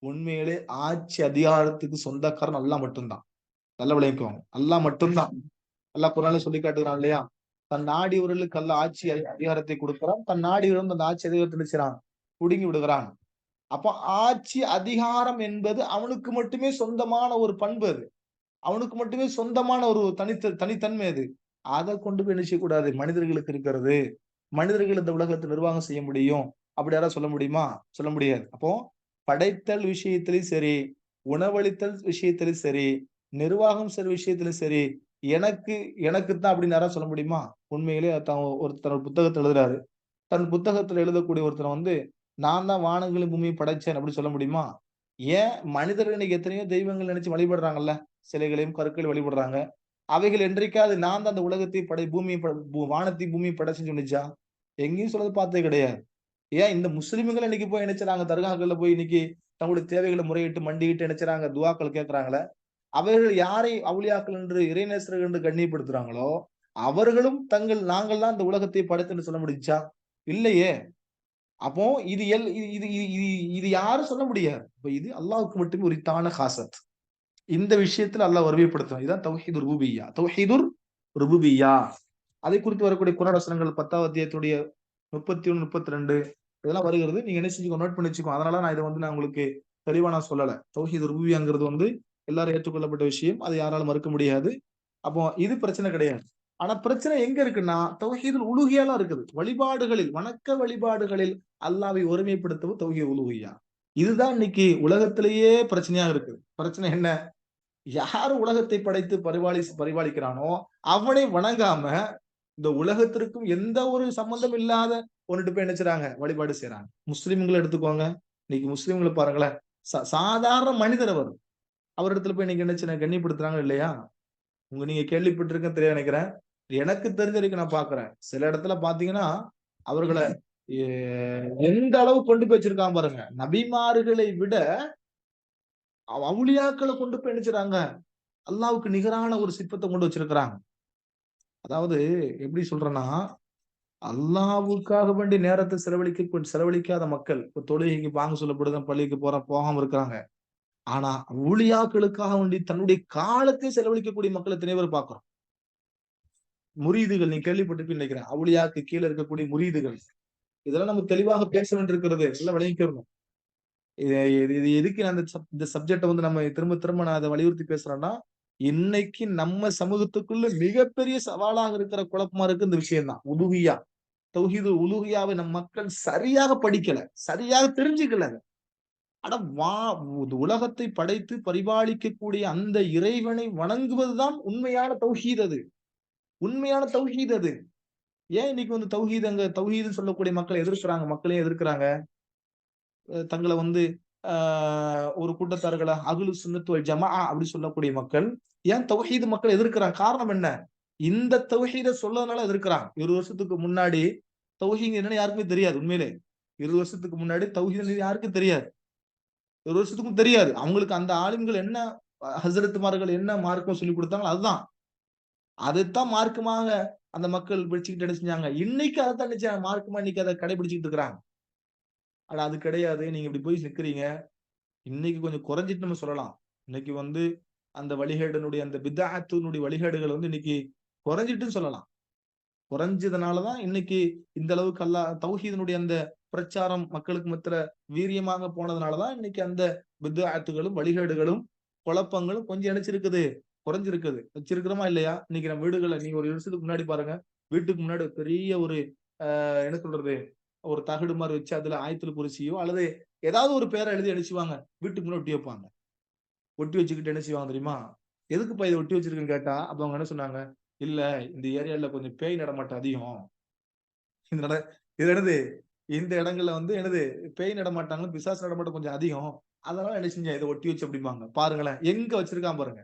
உண்மையிலே ஆட்சி அதிகாரத்துக்கு சொந்தக்காரன் அல்லாஹ் மட்டும்தான். நல்லா விளங்கிக்கோங்க. அல்லாஹ் மட்டும்தான். அல்லாஹ் குர்ஆன்ல சொல்லி காட்டுகிறான் இல்லையா, தன் நாடியவர்களுக்கு அல்லாஹ் ஆட்சி அதிகாரத்தை கொடுக்கிறான், தன் நாடியவர்களும் அந்த ஆட்சி அதிகாரத்தை நினைச்சான் புடுங்கி விடுகிறான். அப்ப ஆட்சி அதிகாரம் என்பது அவனுக்கு மட்டுமே சொந்தமான ஒரு பண்பு. அது அவனுக்கு மட்டுமே சொந்தமான ஒரு தனித்தன்மை அது. அதை கொண்டு போய் என்ன செய்யக்கூடாது, மனிதர்களுக்கு இருக்கிறது. மனிதர்கள் இந்த உலகத்தை நிர்வாகம் செய்ய முடியும் அப்படி யாராவது சொல்ல முடியுமா? சொல்ல முடியாது. அப்போ படைத்தல் விஷயத்திலும் சரி, உணவளித்தல் விஷயத்திலும் சரி, நிர்வாகம் செய்ற விஷயத்திலும் சரி, எனக்கு எனக்கு தான் அப்படின்னு யாராவது சொல்ல முடியுமா? உண்மையிலே ஒருத்தர் புத்தகத்தை எழுதுறாரு. தன் புத்தகத்துல எழுதக்கூடிய ஒருத்தர் வந்து, நான் தான் வானங்களையும் பூமியும் படைச்சேன் அப்படி சொல்ல முடியுமா? ஏன் மனிதர்கள் இன்னைக்கு எத்தனையோ தெய்வங்கள் நினைச்சு வழிபடுறாங்கல்ல. சிலைகளையும் கற்களையும் வழிபடுறாங்க. அவைகள் என்றைக்காவது நான் தான் அந்த உலகத்தை பூமியை வானத்தையும் பூமியும் படைச்சேன்னு சொன்னுச்சா? எங்கேயும் சொல்றது பார்த்தது கிடையாது. ஏன் இந்த முஸ்லிம்கள் இன்னைக்கு போய் நினைச்சாங்க தர்காக்கள்ல போய் இன்னைக்கு தங்களுடைய தேவைகளை முறையிட்டு மண்டியிட்டு நினைச்சாங்க துவாக்கள் கேட்கிறாங்களே. அவர்கள் யாரை அவுலியாக்கள் என்று இறைநேசர்கள் என்று கண்ணியப்படுத்துறாங்களோ, அவர்களும் நாங்கள் தான் இந்த உலகத்தை படைத்தோம்ன்னு சொல்ல முடிஞ்சுச்சா? இல்லையே. அப்போ இது எல் இது இது இது இது இது யாரும் சொல்ல முடியாது. இப்ப இது அல்லாஹ்வுக்கு மட்டுமே உரித்தான ஹாசத். இந்த விஷயத்துல அல்லாஹ் வறுமைப்படுத்துறான். இதான் தௌஹீதுர் ருபூபிய்யா. தௌஹீதுர் ருபூபிய்யா. அதை குறித்து வரக்கூடிய குர்ஆன் வசனங்கள் 10வது அத்தியாயத்துடைய 31, 32 இதெல்லாம் வருகிறது. நீங்க என்ன செஞ்சுக்கோ, நோட் பண்ணி வச்சுக்கோ. அதனால நான் இத வந்து நான் உங்களுக்கு தெளிவா நான் சொல்லல. தௌஹீதுர் ருபூபிய்யாங்கிறது வந்து எல்லாரும் ஏற்றுக்கொள்ளப்பட்ட விஷயம். அதை யாராலும் மறுக்க முடியாது. அப்போ இது பிரச்சனை கிடையாது. ஆனா பிரச்சனை எங்க இருக்குன்னா, தௌஹீதுல் உலூஹிய்யாலாம் இருக்குது. வழிபாடுகளில், வணக்க வழிபாடுகளில் அல்லாஹ்வை ஒருமைப்படுத்துவது தௌஹீதுல் உலூஹிய்யா. இதுதான் இன்னைக்கு உலகத்திலேயே பிரச்சனையா இருக்குது. பிரச்சனை என்ன? யார் உலகத்தை படைத்து பரிபாலிக்கிறானோ, அவனை வணங்காம இந்த உலகத்திற்கும் எந்த ஒரு சம்பந்தம் இல்லாத ஒன்னுட்டு போய் என்ன செய்றாங்க? வழிபாடு செய்றாங்க. முஸ்லிம்களை எடுத்துக்கோங்க. இன்னைக்கு முஸ்லிம்களை பாருங்களேன். சாதாரண மனிதர் அவர். அவரிடத்துல போய் நீங்க என்ன செய்ய கண்ணியப்படுத்துறாங்க இல்லையா? நீங்க கேள்விப்பட்டிருக்க தெரியாது நினைக்கிறேன். எனக்கு தெரிஞ்ச வரைக்கும் நான் பார்க்கிறேன். சில இடத்துல பார்த்தீங்கன்னா, அவர்கள எ எந்த அளவு கொண்டு போய் வச்சிருக்கான் பாருங்க. நபிமார்களை விட அவுலியாக்கள கொண்டு போய் என்ன செய்றாங்க? அல்லாஹ்வுக்கு நிகரான ஒரு சிற்பத்த கொண்டு வச்சிருக்கிறாங்க. அதாவது எப்படி சொல்றேன்னா, அல்லாஹ்வுக்காக வேண்டி நேரத்த செலவழிக்காத மக்கள். இப்ப தொழுகைக்கு பாங்கு சொல்லப்படுது, பள்ளிக்கு போகாம இருக்கிறாங்க. ஆனா, அவுலியாக்களுக்காக வேண்டி தன்னுடைய காலத்தை செலவழிக்கக்கூடிய மக்கள் எத்தனை பேர் பார்க்கிறோம். முரீதுகள் நீங்க கேள்விப்பட்டிருப்பீங்கன்னு நினைக்கிறேன். அவுலியாக்கு கீழ இருக்கக்கூடிய முரீதுகள். இதெல்லாம் நம்ம தெளிவாக பேச வேண்டியிருக்கிறது. நல்லா விளங்கிக்கணும். இது இது இது எதுக்கு நான் இந்த சப்ஜெக்ட்ட வந்து நம்ம திரும்ப திரும்ப நான் அத வலியுறுத்தி பேசுறேன்னா, இன்னைக்கு நம்ம சமூகத்துக்குள்ள மிகப்பெரிய சவாலாக இருக்கிற குழப்பமா இருக்கு இந்த விஷயம் தான். உலூஹிய்யா. தௌஹீது உலூஹிய்யாவை நம் மக்கள் சரியாக படிக்கல. சரியாக தெரிஞ்சுக்கல. அட வா உலகத்தை படைத்து பரிபாலிக்கக்கூடிய அந்த இறைவனை வணங்குவதுதான் உண்மையான தௌஹீத் அது. உண்மையான தௌஹீத் அது. ஏன் இன்னைக்கு வந்து தௌஹீதுன்னு சொல்லக்கூடிய மக்களை எதிர்க்கிறாங்க? மக்களையும் எதிர்க்கிறாங்க. தங்கள வந்து ஆ ஒரு கூட்டத்தார்களா அஹ்லு சுன்னத் வல் ஜமாஅ அப்படி சொல்லக்கூடிய மக்கள், ஏன் தௌஹீத் மக்கள் எதிர்க்கிறாங்க? காரணம் என்ன? இந்த தௌஹீத சொல்லாதனால எதிர்க்கிறாங்க. 20 வருஷத்துக்கு முன்னாடி தௌஹீத் என்னன்னு யாருக்குமே தெரியாது உண்மையிலே. 20 வருஷத்துக்கு முன்னாடி தௌஹீத் யாருக்கும் தெரியாது. 20 வருஷத்துக்கும் தெரியாது. அவங்களுக்கு அந்த ஆலிம்கள் என்ன ஹஸ்ரத்மார்கள் என்ன மார்க்கம் சொல்லிக் குடுத்தாங்களோ அதுதான். அதைத்தான் மார்க்கமாக அந்த மக்கள் படிச்சுக்கிட்டு என்ன செஞ்சாங்க. இன்னைக்கு அதைத்தான் என்ன செய்றாங்க மார்க்கமா இன்னைக்கு அத கடைபிடிச்சுட்டு இருக்கிறாங்க. ஆனா அது கிடையாது. நீங்க இப்படி போய் நிக்கிறீங்க. இன்னைக்கு கொஞ்சம் குறைஞ்சிட்டு நம்ம சொல்லலாம். இன்னைக்கு வந்து அந்த வழிகேடினுடைய அந்த பித்அத்துனுடைய வழிகேடுகள் வந்து இன்னைக்கு குறைஞ்சிட்டுன்னு சொல்லலாம். குறைஞ்சதுனால தான் இன்னைக்கு இந்த அளவுக்கு தௌஹீதினுடைய அந்த பிரச்சாரம் மக்களுக்கு மத்தியில வீரியமாக போனதுனால தான் இன்னைக்கு அந்த பித்அத்துகளும் வழிகேடுகளும் குழப்பங்களும் கொஞ்சம் இணைச்சிருக்குது, குறைஞ்சிருக்குது. வச்சிருக்கிறோமா இல்லையா? இன்னைக்கு நம்ம வீடுகள்ல நீங்க ஒரு வருஷத்துக்கு முன்னாடி பாருங்க. வீட்டுக்கு முன்னாடி பெரிய ஒரு என்ன சொல்றது? ஒரு தகடு மாரி வச்சு அதுல ஆயத்துல் குர்சியோ அல்லது ஏதாவது ஒரு பேர எழுதி என்ன செய்வாங்க? வீட்டுக்கு முன்னாடி ஒட்டி வைப்பாங்க. ஒட்டி வச்சுக்கிட்டு என்ன செய்வாங்க தெரியுமா? எதுக்குப்பா இத ஒட்டி வச்சிருக்கன்னு கேட்டா, அப்ப அவங்க என்ன சொன்னாங்க? இல்ல இந்த ஏரியால கொஞ்சம் பேய் நடமாட்டம் அதிகம். இந்த நட இது என்னது? இந்த இடங்கள்ல வந்து என்னது? பேய் நடமாட்டங்களும், பிசாசு நடமாட்டம் கொஞ்சம் அதிகம். அதனால என்ன செஞ்சேன்? இத ஒட்டி வச்சு அப்படிம்பாங்க. பாருங்களேன். எங்க வச்சிருக்கான் பாருங்க.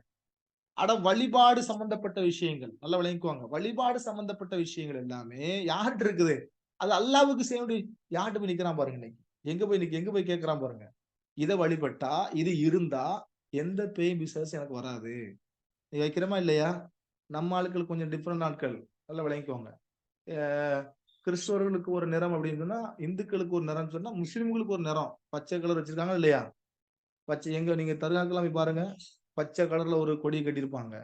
அட வழிபாடு சம்பந்தப்பட்ட விஷயங்கள். நல்லா விளங்கிக்குவாங்க. வழிபாடு சம்பந்தப்பட்ட விஷயங்கள் எல்லாமே யார்ட்ட இருக்குது? அது அல்லாஹ்வுக்கு செய்ய வேண்டிய யார்ட்ட போய் நிக்கிறான் பாருங்க இன்னைக்கு. எங்க போய் கேட்கிறான் பாருங்க. இத வழிபட்டா, இது இருந்தா எந்த பேய் பிசாசும் எனக்கு வராது. நீ வைக்கிறோமா இல்லையா? நம்ம ஆட்கள் கொஞ்சம் டிஃபரெண்ட் ஆட்கள். நல்லா விளங்கிக்கோங்க. அ கிறிஸ்தவர்களுக்கு ஒரு நிறம் அப்படின்னு சொன்னா, இந்துக்களுக்கு ஒரு நிறம்னு சொன்னா, முஸ்லிம்களுக்கு ஒரு நிறம். பச்சை கலர் வச்சிருக்காங்களா இல்லையா? எங்க நீங்க தர்காக்கெல்லாம் போய் பாருங்க. பச்சை கலர்ல ஒரு கொடி கட்டியிருப்பாங்க.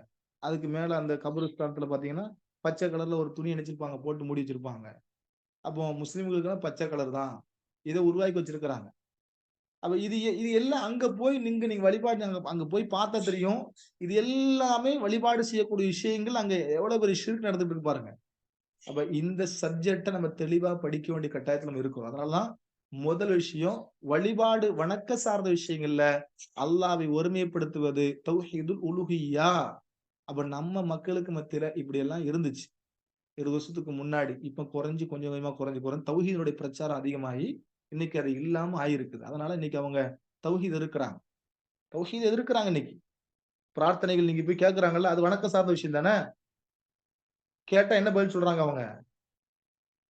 அதுக்கு மேல அந்த கபிரிஸ்தானத்துல பாத்தீங்கன்னா, பச்சை கலர்ல ஒரு துணி இணைச்சிருப்பாங்க. போட்டு மூடி வச்சிருப்பாங்க. அப்போ முஸ்லிம்களுக்குலாம் பச்சை கலர் தான். இத உருவாக்கி வச்சிருக்கிறாங்க. அப்ப இது இது எல்லாம் அங்க போய் நீங்க வழிபாடு அங்க போய் பார்த்தா தெரியும். இது எல்லாமே வழிபாடு செய்யக்கூடிய விஷயங்கள் அங்க எவ்வளவு பெரிய ஷிர்க் நடந்துட்டு இருக்கு பாருங்க. அப்ப இந்த சப்ஜெக்ட நம்ம தெளிவா படிக்க வேண்டிய கட்டாயத்துல நம்ம இருக்கோம். அதனாலதான் முதல் விஷயம் வழிபாடு வணக்க சார்ந்த விஷயங்கள்ல அல்லாஹ்வை ஒருமைப்படுத்துவது தௌஹீதுல் உலூஹிய்யா. அப்ப நம்ம மக்களுக்கு மத்தியில இப்படி எல்லாம் இருந்துச்சு 20 வருஷத்துக்கு முன்னாடி. இப்ப குறைஞ்சு கொஞ்சம் கொஞ்சமா குறைஞ்சு தௌஹீதுடைய பிரச்சாரம் அதிகமாகி இன்னைக்கு அது இல்லாம ஆயிருக்குது. அதனால இன்னைக்கு அவங்க தௌஹீத் இருக்கிறாங்க, தௌஹீத் எதிர்க்கிறாங்க. இன்னைக்கு பிரார்த்தனைகள் நீங்க போய் கேட்கறாங்கல்ல, அது வணக்க சார்ந்த விஷயம் தானே. கேட்டா என்ன பதில் சொல்றாங்க அவங்க?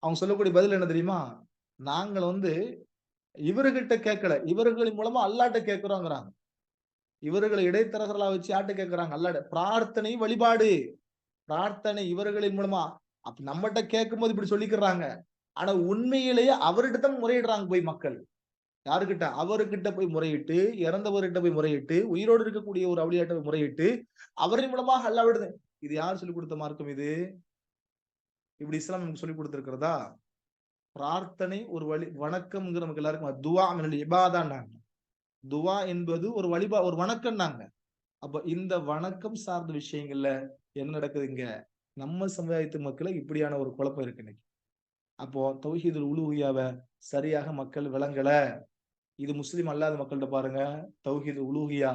அவங்க சொல்லக்கூடிய பதில் என்ன தெரியுமா? நாங்கள் இவர்கிட்ட கேட்கல, இவர்களின் மூலமா அல்லாஹ்ட்ட கேட்கிறோங்கிறாங்க. இவர்களை இடைத்தரகர்களா வச்சு யார்ட்ட கேட்கறாங்க? அல்லாஹ்ட்ட. பிரார்த்தனை வழிபாடு, பிரார்த்தனை இவர்களின் மூலமா. அப்ப நம்மகிட்ட கேட்கும்போது இப்படி சொல்லிக்கிறாங்க. ஆனா உண்மையிலேயே அவர்கிட்ட தான் முறையிடுறாங்க போய் மக்கள். யாருகிட்ட? அவர்கிட்ட போய் முறையிட்டு, இறந்தவர்கிட்ட போய் முறையிட்டு, உயிரோடு இருக்கக்கூடிய ஒரு அவுலியாட்ட போய் முறையிட்டு, அவரின் மூலமாக அல்லாஹ்விட. இது யார் சொல்லிக் கொடுத்த மார்க்கம் இது? இப்படி இஸ்லாம் நமக்கு சொல்லிக் கொடுத்திருக்கிறதா? பிரார்த்தனை ஒரு வணக்கம்ங்கிற நமக்கு எல்லாருக்கும் துவா மினல் இபாதான்னாங்க. துவா என்பது ஒரு ஒரு வணக்கம்னாங்க. அப்ப இந்த வணக்கம் சார்ந்த விஷயங்கள்ல என்ன நடக்குது இங்க? நம்ம சமுதாயத்து மக்கள் இப்படியான ஒரு குழப்பம் இருக்கு இன்னைக்கு. அப்போ தௌஹீதுல் உலூஹியாவை சரியாக மக்கள் விளங்கல. இது முஸ்லிம் அல்லாத மக்கள்கிட்ட பாருங்க, தௌஹீது உலூஹியா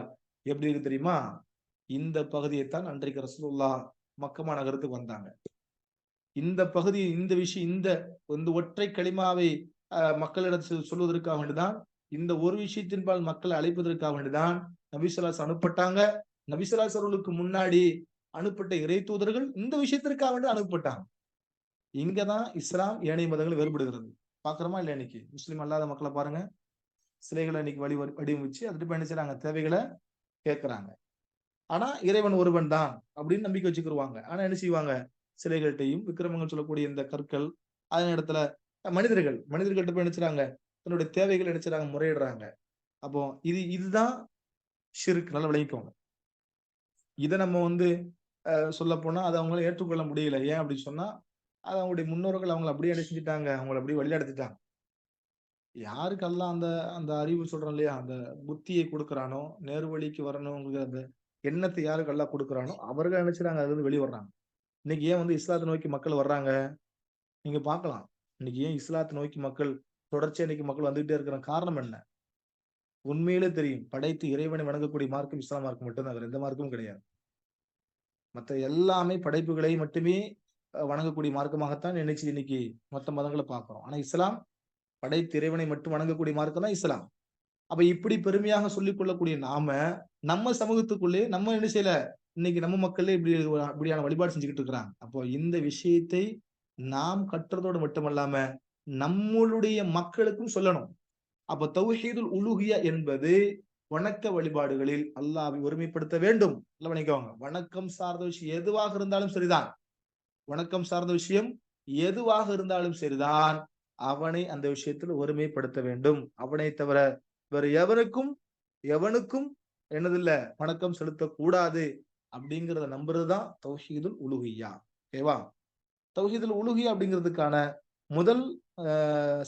எப்படி இருக்கு தெரியுமா? இந்த பகுதியைத்தான் அன்றைக்கு ரசூலுல்லாஹ் மக்கமா நகரத்துக்கு வந்தாங்க. இந்த பகுதி, இந்த விஷயம், இந்த ஒற்றை களிமாவை மக்களிடம் சொல்வதற்காக வேண்டிதான், இந்த ஒரு விஷயத்தின்பால் மக்களை அழைப்பதற்காக வேண்டிதான் நபி ஸல்லல்லாஹு அலைஹி வஸல்லம் அனுப்பப்பட்டாங்க. நபி ஸல்லல்லாஹு அலைஹி வஸல்லுக்கு முன்னாடி அனுப்பப்பட்ட இறை தூதர்கள் இந்த விஷயத்திற்காக வேண்டி அனுப்பப்பட்டாங்க. இங்கதான் இஸ்லாம் ஏனைய மதங்கள் வேறுபடுகிறது. பாக்குறோமா இல்லையா? இன்னைக்கு முஸ்லிம் அல்லாத மக்களை பாருங்க, சிலைகளை இன்னைக்கு வடிவமைச்சு அதுட்டு என்ன செய்றாங்க? தேவைகளை கேட்கிறாங்க. ஆனா இறைவன் ஒருவன் தான் அப்படின்னு நம்பிக்கை வச்சுக்கிருவாங்க. ஆனா என்ன செய்வாங்க? சிலைகள்கிட்டையும் விக்கிரமங்கள் சொல்லக்கூடிய இந்த கற்கள், அதே இடத்துல மனிதர்கள்ட்ட போய் நினைச்சுறாங்க, தன்னுடைய தேவைகள் நினைச்சுறாங்க, முறையிடுறாங்க. அப்போ இதுதான் ஷிர்க். நல்லா விளங்கிக்கோங்க. இதை நம்ம சொல்ல போனா அதை அவங்களால ஏற்றுக்கொள்ள முடியல. ஏன் அப்படின்னு சொன்னா, அது அவங்களுடைய முன்னோர்கள் அவங்களை அப்படியே என்ன செஞ்சுட்டாங்க? அவங்களை அப்படியே வழிநடத்திட்டாங்க. யாருக்கு அல்லாஹ் அந்த அந்த அறிவு சொல்றோம் இல்லையா, அந்த புத்தியை கொடுக்கறானோ, நேர்வழிக்கு வரணுங்கிற அந்த எண்ணத்தை யாருக்கு அல்லாஹ் கொடுக்கறானோ அவர்கள் நினைச்சுறாங்க, அதுல இருந்து வெளியே வர்றாங்க. இன்னைக்கு ஏன் இஸ்லாத்தை நோக்கி மக்கள் வர்றாங்க? நீங்க பார்க்கலாம். இன்னைக்கு ஏன் இஸ்லாத்தை நோக்கி மக்கள் தொடர்ச்சியா இன்னைக்கு மக்கள் வந்துகிட்டே இருக்கிற காரணம் என்ன? உண்மையிலே தெரியும், படைத்து இறைவனை வணங்கக்கூடிய மார்க்கம் இஸ்லாம் மார்க்கம் மட்டும்தான், வேற எந்த மார்க்கமும் கிடையாது. மற்ற எல்லாமே படைப்புகளை மட்டுமே வணங்கக்கூடிய மார்க்கமாகத்தான் நினைச்சு இன்னைக்கு மற்ற மதங்களை பார்க்கிறோம். ஆனா இஸ்லாம் படைத்து இறைவனை மட்டும் வணங்கக்கூடிய மார்க்கம் தான் இஸ்லாம். அப்ப இப்படி பெருமையாக சொல்லிக் கொள்ளக்கூடிய நாம, நம்ம சமூகத்துக்குள்ளே நம்ம என்ன செய்யல, இன்னைக்கு நம்ம மக்களே இப்படியான வழிபாடு செஞ்சுக்கிட்டு இருக்கிறாங்க. அப்போ இந்த விஷயத்தை நாம் கற்றதோடு மட்டுமல்லாம நம்மளுடைய மக்களுக்கும் சொல்லணும். அப்ப தௌஹீதுல் உலூஹியா என்பது வணக்க வழிபாடுகளில் அல்லாஹ்வை ஒருமைப்படுத்த வேண்டும். நல்லா பண்ணிக்கோங்க. வணக்கம் சார்ந்த விஷயம் எதுவாக இருந்தாலும் சரிதான். வணக்கம் சார்ந்த விஷயம் எதுவாக இருந்தாலும் சரிதான், அவனை அந்த விஷயத்தில் ஒருமைப்படுத்த வேண்டும். அவனை தவிர வேற எவனுக்கும் என்னதில்ல வணக்கம் செலுத்தக்கூடாது அப்படிங்கிறத நம்புறதுதான் தௌஹீதுல் உலூஹியா. ஓகேவா? தௌஹீதுல் உலூஹியா அப்படிங்கிறதுக்கான முதல்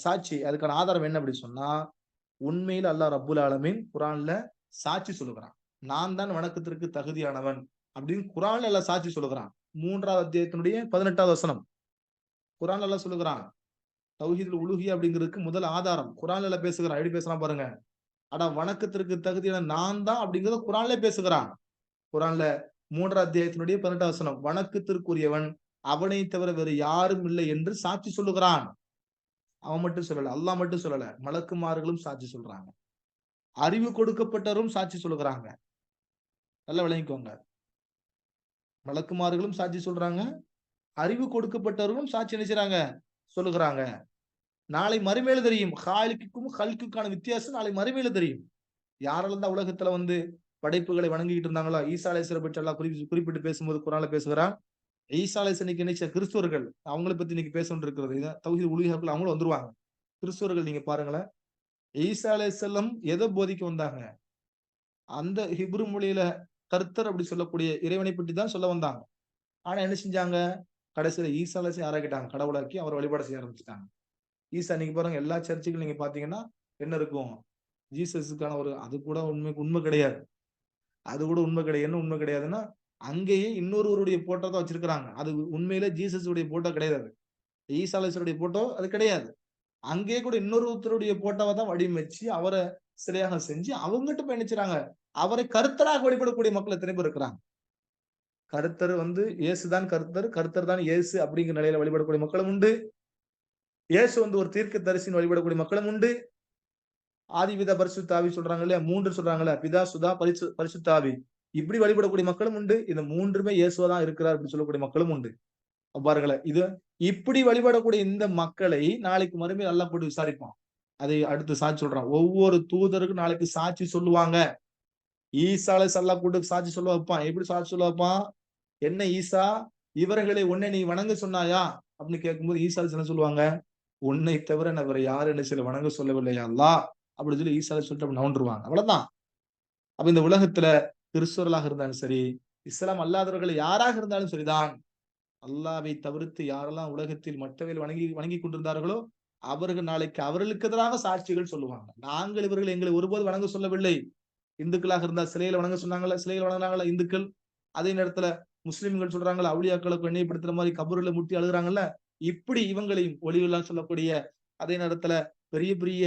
சாட்சி, அதுக்கான ஆதாரம் என்ன அப்படின்னு சொன்னா, உண்மையில் அல்லாஹ் ரப்புல் ஆலமீன் குர்ஆன்ல சாட்சி சொல்லுகிறான். நான் தான் வணக்கத்திற்கு தகுதியானவன் அப்படின்னு குர்ஆன்ல எல்லாம் சாட்சி சொல்லுகிறான். 3வது அத்தியாயத்தினுடைய 18வது வசனம் குர்ஆன்ல எல்லாம் சொல்லுகிறான். தௌஹீதுல் உலூஹியா அப்படிங்கிறதுக்கு முதல் ஆதாரம் குர்ஆன்ல எல்லாம் பேசுகிறான். எப்படி பேசுறான் பாருங்க. அட வணக்கத்திற்கு தகுதியான நான் தான் அப்படிங்கறத குர்ஆன்ல பேசுகிறான். குர்ஆன்ல 3வது அத்தியாயத்தினுடைய 18வது வசனம், வணக்கத்திற்குரியவன் அவனை தவிர வேறு யாரும் இல்லை என்று சாட்சி சொல்லுகிறான். அவன் மட்டும் சொல்லல, அல்லாஹ் மட்டும் சொல்லல, மலக்குமார்களும் சாட்சி சொல்றாங்க, அறிவு கொடுக்கப்பட்டவரும் சாட்சி சொல்லுகிறாங்க. நல்லா விளங்கிக்கோங்க. மலக்குமார்களும் சாட்சி சொல்றாங்க, அறிவு கொடுக்கப்பட்டவர்களும் சாட்சி நினைச்சாங்க சொல்லுகிறாங்க. நாளை மறுமையில தெரியும், ஹாலிக்குக்கும் ஹல்குக்கான வித்தியாசம் நாளை மறுமையில தெரியும். யாரெல்லாம் தான் உலகத்துல படைப்புகளை வணங்கிட்டு இருந்தாங்களோ, ஈசா அலைஹிஸ்ஸலாம் பற்றி எல்லாம் குறிப்பிட்டு பேசும்போது குர்ஆன்ல பேசுகிறான். ஈசா அலைஹிஸ்ஸலாம் நினைச்ச கிறிஸ்துவர்கள், அவங்களை பத்தி இன்னைக்கு பேசணும் இருக்கிறது. தௌஹீது உலூஹியாக்குள்ள அவங்களும் வந்துருவாங்க. கிறிஸ்துவர்கள் நீங்க பாருங்களேன், ஈசா அலைஹிஸ்ஸலாம் எதை போதிக்க வந்தாங்க? அந்த ஹிப்ரு மொழியில கர்த்தர் அப்படி சொல்லக்கூடிய இறைவனை பற்றி தான் சொல்ல வந்தாங்க. ஆனா என்ன செஞ்சாங்க? கடைசியில ஈசா அலைஹிஸ்ஸலாம் யாராக்கிட்டாங்க? கடவுளாக்கி அவரை வழிபாடு செய்ய ஆரம்பிச்சுட்டாங்க. ஈசா நீங்க பாருங்க, எல்லா சர்ச்சுகளும் நீங்க பாத்தீங்கன்னா என்ன இருக்கும்? ஜீசஸுக்கான ஒரு அது கூட உண்மை கிடையாது. அது கூட உண்மை கிடையாது. என்ன உண்மை கிடையாதுன்னா, அங்கேயே இன்னொருவருடைய போட்டோ தான் வச்சிருக்கிறாங்க. அது உண்மையிலே ஜீசஸ் உடைய போட்டோ கிடையாது. ஈசா அலைஹிஸ்ஸலாமுடைய போட்டோ அது கிடையாது. அங்கேயே கூட இன்னொருத்தருடைய போட்டோவை தான் வடிவமைச்சு அவரை சிலையாக செஞ்சு அவங்ககிட்ட பயணிச்சுறாங்க. அவரை கர்த்தராக வழிபடக்கூடிய மக்கள் எத்தனை பேர் இருக்கிறாங்க. கர்த்தர் வந்து இயேசுதான் கர்த்தர், கர்த்தர் தான் இயேசு அப்படிங்கிற நிலையில வழிபடக்கூடிய மக்களும் உண்டு. இயேசு வந்து ஒரு தீர்க்கதரிசின்னு வழிபடக்கூடிய மக்களும் உண்டு. ஆதிபிதா பரிசுத்த ஆவி சொல்றாங்க இல்லையா, 3 சொல்றாங்கல்ல, பிதா சுதா பரிசுத்த ஆவி. இப்படி வழிபடக்கூடிய மக்களும் உண்டு. இந்த 3மே இயேசுவா தான் இருக்கிறார் அப்படின்னு சொல்லக்கூடிய மக்களும் உண்டு. பாருங்களேன், இது இப்படி வழிபடக்கூடிய இந்த மக்களை நாளைக்கு மறுமையில் அல்லாஹ் போட்டு விசாரிப்பான். அதை அடுத்து சாட்சி சொல்றான். ஒவ்வொரு தூதருக்கும் நாளைக்கு சாட்சி சொல்லுவாங்க. ஈசா அலைஹிஸ்ஸலாம் கூட்டு சாட்சி சொல்ல வைப்பான். எப்படி சாட்சி சொல்ல வைப்பான்? என்ன ஈசா, இவர்களை உன்னை நீ வணங்க சொன்னாயா அப்படின்னு கேட்கும்போது ஈசா என்ன சொல்லுவாங்க? உன்னை தவிர நான் வேற யாரும் என்ன சில வணங்க சொல்லவில்லையா அல்லாஹ் அப்படின்னு சொல்லி ஈசா சொல்லிட்டு அப்படி நவுண்டுருவாங்க. அவ்வளவுதான். அப்ப இந்த உலகத்துல கிறிஸ்தவர்களாக இருந்தாலும் சரி, இஸ்லாம் அல்லாதவர்கள் யாராக இருந்தாலும் சரிதான், அல்லாவை தவிர்த்து யாரெல்லாம் உலகத்தில் மற்றவர்கள் வணங்கி கொண்டிருந்தார்களோ அவர்கள் நாளைக்கு அவர்களுக்கு எதிராக சாட்சிகள் சொல்லுவாங்க. நாங்கள் இவர்கள் எங்களை ஒருபோது வணங்க சொல்லவில்லை. இந்துக்களாக இருந்தா சிலையில வணங்க சொன்னாங்களா, சிலையில வணங்கினாங்களா இந்துக்கள். அதே நேரத்துல முஸ்லிம்கள் சொல்றாங்களா, அவுலியாக்களுக்கு எண்ணெய்ப்படுத்துற மாதிரி கபூர்ல முட்டி அழுகுறாங்கல்ல. இப்படி இவங்களையும் ஒளிவெல்லாம் சொல்லக்கூடிய, அதே நேரத்துல பெரிய பெரிய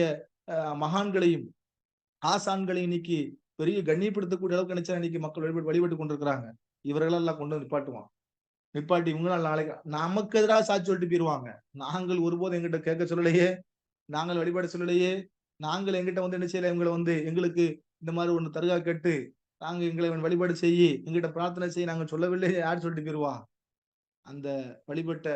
மகான்களையும் ஆசான்களையும் இன்னைக்கு பெரிய கண்ணியப்படுத்தக்கூடிய அளவுக்கு நினைச்சா இன்னைக்கு மக்கள் வழிபட்டு கொண்டிருக்கிறாங்க. இவர்களெல்லாம் கொண்டு வந்து நிப்பாட்டுவான். நிப்பாட்டி இவங்களால நாளைக்கு நமக்கு எதிராக சாட்சி சொல்லிட்டு போயிருவாங்க. நாங்கள் ஒருபோதும் எங்கிட்ட கேட்க சொல்லலையே, நாங்கள் வழிபாட சொல்லலையே, நாங்கள் எங்கிட்ட வந்து என்ன செய்யல, இவங்களை வந்து எங்களுக்கு இந்த மாதிரி ஒண்ணு தர்கா கேட்டு நாங்க எங்களை வழிபாடு செய்யி எங்கிட்ட பிரார்த்தனை செய்ய நாங்க சொல்லவில்லை, யார் சொல்லிட்டு போயிருவா? அந்த வழிபட்ட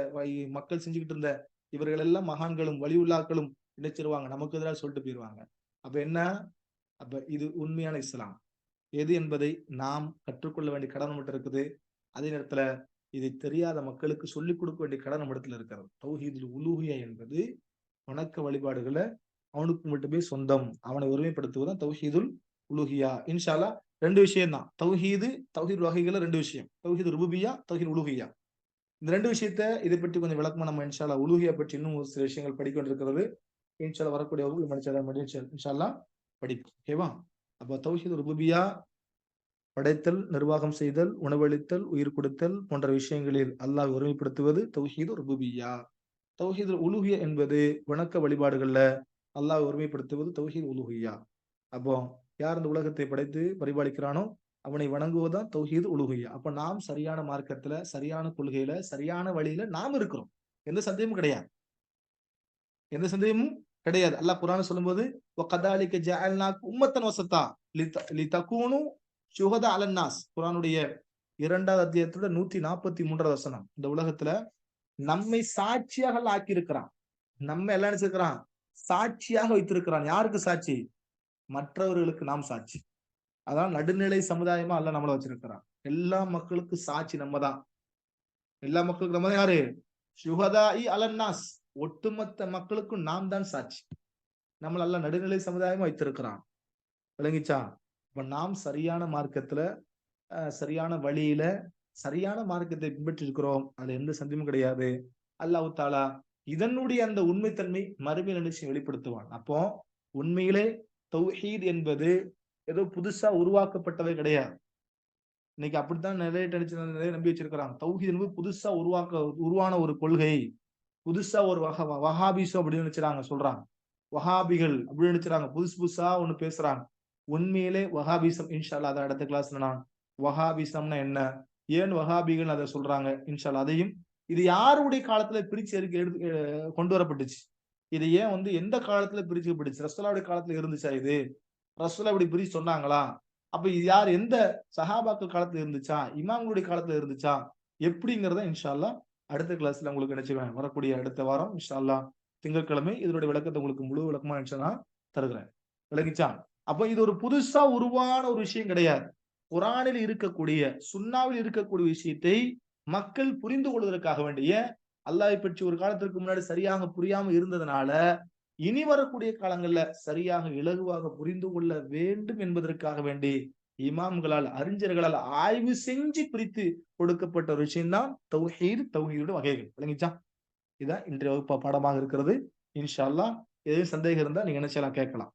மக்கள் செஞ்சுக்கிட்டு இருந்த இவர்கள் எல்லாம் மகான்களும் வலியுல்லாக்களும் நினைச்சிருவாங்க, நமக்கு எதிராக சொல்லிட்டு போயிருவாங்க. அப்ப என்ன? அப்ப இது உண்மையான இஸ்லாம் எது என்பதை நாம் கற்றுக்கொள்ள வேண்டிய கடன் மட்டும் இருக்குது. அதே நேரத்துல இதை தெரியாத மக்களுக்கு சொல்லிக் கொடுக்க வேண்டிய கடன் இடத்துல இருக்கிறது. தௌஹீதுல் உலூஹியா என்பது வணக்க வழிபாடுகளை அவனுக்கு மட்டுமே சொந்தம், அவனை ஒருமைப்படுத்துவதுதான் தௌஹீதுல் உலூஹியா. இன்ஷா அல்லாஹ் 2 விஷயம் தான். தௌஹீத் வகைகளை 2 விஷயம். தௌஹீது ருபூபியா, தௌஹீத் உலூஹியா. இந்த 2 விஷயத்தை இதை பற்றி கொஞ்சம் விளக்கமா நம்ம இன்ஷா அல்லாஹ் உலூஹியா பற்றி இன்னும் ஒரு சில விஷயங்கள் படிக்கொண்டிருக்கிறது. இன்ஷா அல்லாஹ் வரக்கூடிய வகுப்பில் இன்ஷா அல்லாஹ் படிப்போம். ஓகேவா? அப்ப தௌஹீது ருபூபியா படைத்தல், நிர்வாகம் செய்தல், உணவளித்தல், உயிர் கொடுத்தல் போன்ற விஷயங்களில் அல்லாஹ் ஒருமைப்படுத்துவது தௌஹீது ருபூபியா. தௌஹீது உலூஹியா என்பது வணக்க வழிபாடுகள்ல அல்லாஹ் ஒருமைப்படுத்துவது தௌஹீது உலூஹியா. அப்போ யார் இந்த உலகத்தை படைத்து பரிபாலிக்கிறானோ அவனை வணங்குவதுதான் தௌஹீது உலூஹியா. அப்ப நாம் சரியான மார்க்கத்துல, சரியான கொள்கையில, சரியான வழியில நாம் இருக்கிறோம். எந்த சந்தேகமும் கிடையாது. எந்த சந்தேகமும் கிடையாது. அல்லாஹ் குர்ஆன்ல சொல்லும்போது வகதாலிக ஜஅல்னாக்கும் உம்மத்தன் வஸத்தா லிதகூனு ஷுஹதா அலன்னாஸ், குர்ஆனுடைய 2வது அத்தியாயத்தோட 143வது வசனம். இந்த உலகத்துல நம்மை சாட்சியாக ஆக்கி இருக்கிறான். நம்ம எல்லாம் நினைச்சிருக்கிறான், சாட்சியாக வைத்திருக்கிறான். யாருக்கு சாட்சி? மற்றவர்களுக்கு நாம் சாட்சி. அதான் நடுநிலை சமுதாயமா அல்லாஹ் நம்மள வச்சிருக்கிறான். எல்லா மக்களுக்கும் சாட்சி நம்ம தான். எல்லா மக்களுக்கும் நம்ம தான் யாரு? ஷுஹதாஇ அலன்னாஸ், ஒட்டுமொத்த மக்களுக்கும் நாம் தான் சாட்சி. நம்மள அல்லாஹ் நடுநிலை சமுதாயமா வைத்திருக்கிறான். விளங்கிச்சா? இப்ப நாம் சரியான மார்க்கத்துல, சரியான வழியில, சரியான மார்க்கத்தை பின்பற்றி இருக்கிறோம். அதுல எந்த சந்தேகமும் கிடையாது. அல்லாஹ் தஆலா இதனுடைய அந்த உண்மைத்தன்மை மறுமையில் நினைச்சு வெளிப்படுத்துவான். அப்போ உண்மையிலே தௌஹீத் என்பது ஏதோ புதுசா உருவாக்கப்பட்டவை கிடையாது. இன்னைக்கு அப்படித்தான் நிறைய நம்பி வச்சிருக்கிறாங்க. தௌஹீத் என்பது புதுசா உருவான ஒரு கொள்கை, புதுசா ஒரு வஹாபிசம் அப்படின்னு நினைச்சாங்க, சொல்றாங்க. வஹாபிகள் அப்படின்னு நினைச்சாங்க, புதுசா ஒண்ணு பேசுறாங்க. உண்மையிலே வஹாபிசம் இன்ஷா அல்லாஹ் அதை அடுத்த கிளாஸ்ல நான் வஹாபிசம்னா என்ன, ஏன் வஹாபிகள் அதை சொல்றாங்க இன்ஷா அல்லாஹ் அதையும், இது யாருடைய காலத்துல பிரிச்சு எடுத்து கொண்டு வரப்பட்டுச்சு, இது ஏன் வந்து எந்த காலத்துல பிரிச்சுப்பட்டுச்சு, ரசூலுல்லாஹ்வுடைய காலத்துல இருந்துச்சா, இது ரசூலுல்லாஹ் இப்படி பிரிச்சு சொன்னாங்களா, அப்ப இது யார் எந்த சஹாபாக்கள் காலத்துல இருந்துச்சா, இமாம்களுடைய காலத்துல இருந்துச்சா, எப்படிங்கிறத இன்ஷா அல்லாஹ் அடுத்த கிளாஸ்ல உங்களுக்கு நினைச்சுவேன். வரக்கூடிய அடுத்த வாரம் இன்ஷா அல்லாஹ் திங்கட்கிழமை இதனுடைய விளக்கத்தை உங்களுக்கு முழு விளக்கமா நான் தருகிறேன். விளங்கிச்சா? அப்ப இது ஒரு புதுசா உருவான ஒரு விஷயம் கிடையாது. குர்ஆனில் இருக்கக்கூடிய, சுன்னாவில் இருக்கக்கூடிய விஷயத்தை மக்கள் புரிந்து கொள்வதற்காக வேண்டிய, அல்லாஹ்வை பற்றி ஒரு காலத்திற்கு முன்னாடி சரியாக புரியாம இருந்ததுனால இனி வரக்கூடிய காலங்கள்ல சரியாக இலகுவாக புரிந்து கொள்ள வேண்டும் என்பதற்காக வேண்டி இமாம்களால், அறிஞர்களால் ஆய்வு செஞ்சு பிரித்து கொடுக்கப்பட்ட ஒரு விஷயம் தான் தௌஹீதுடைய வகைகள். விளங்கிச்சா? இதான் இன்றைய வகுப்பு பாடமாக இருக்கிறது. இன்ஷா அல்லாஹ் எதுவும் சந்தேகம் இருந்தா நீங்க என்ன செய்யலாம், கேட்கலாம்.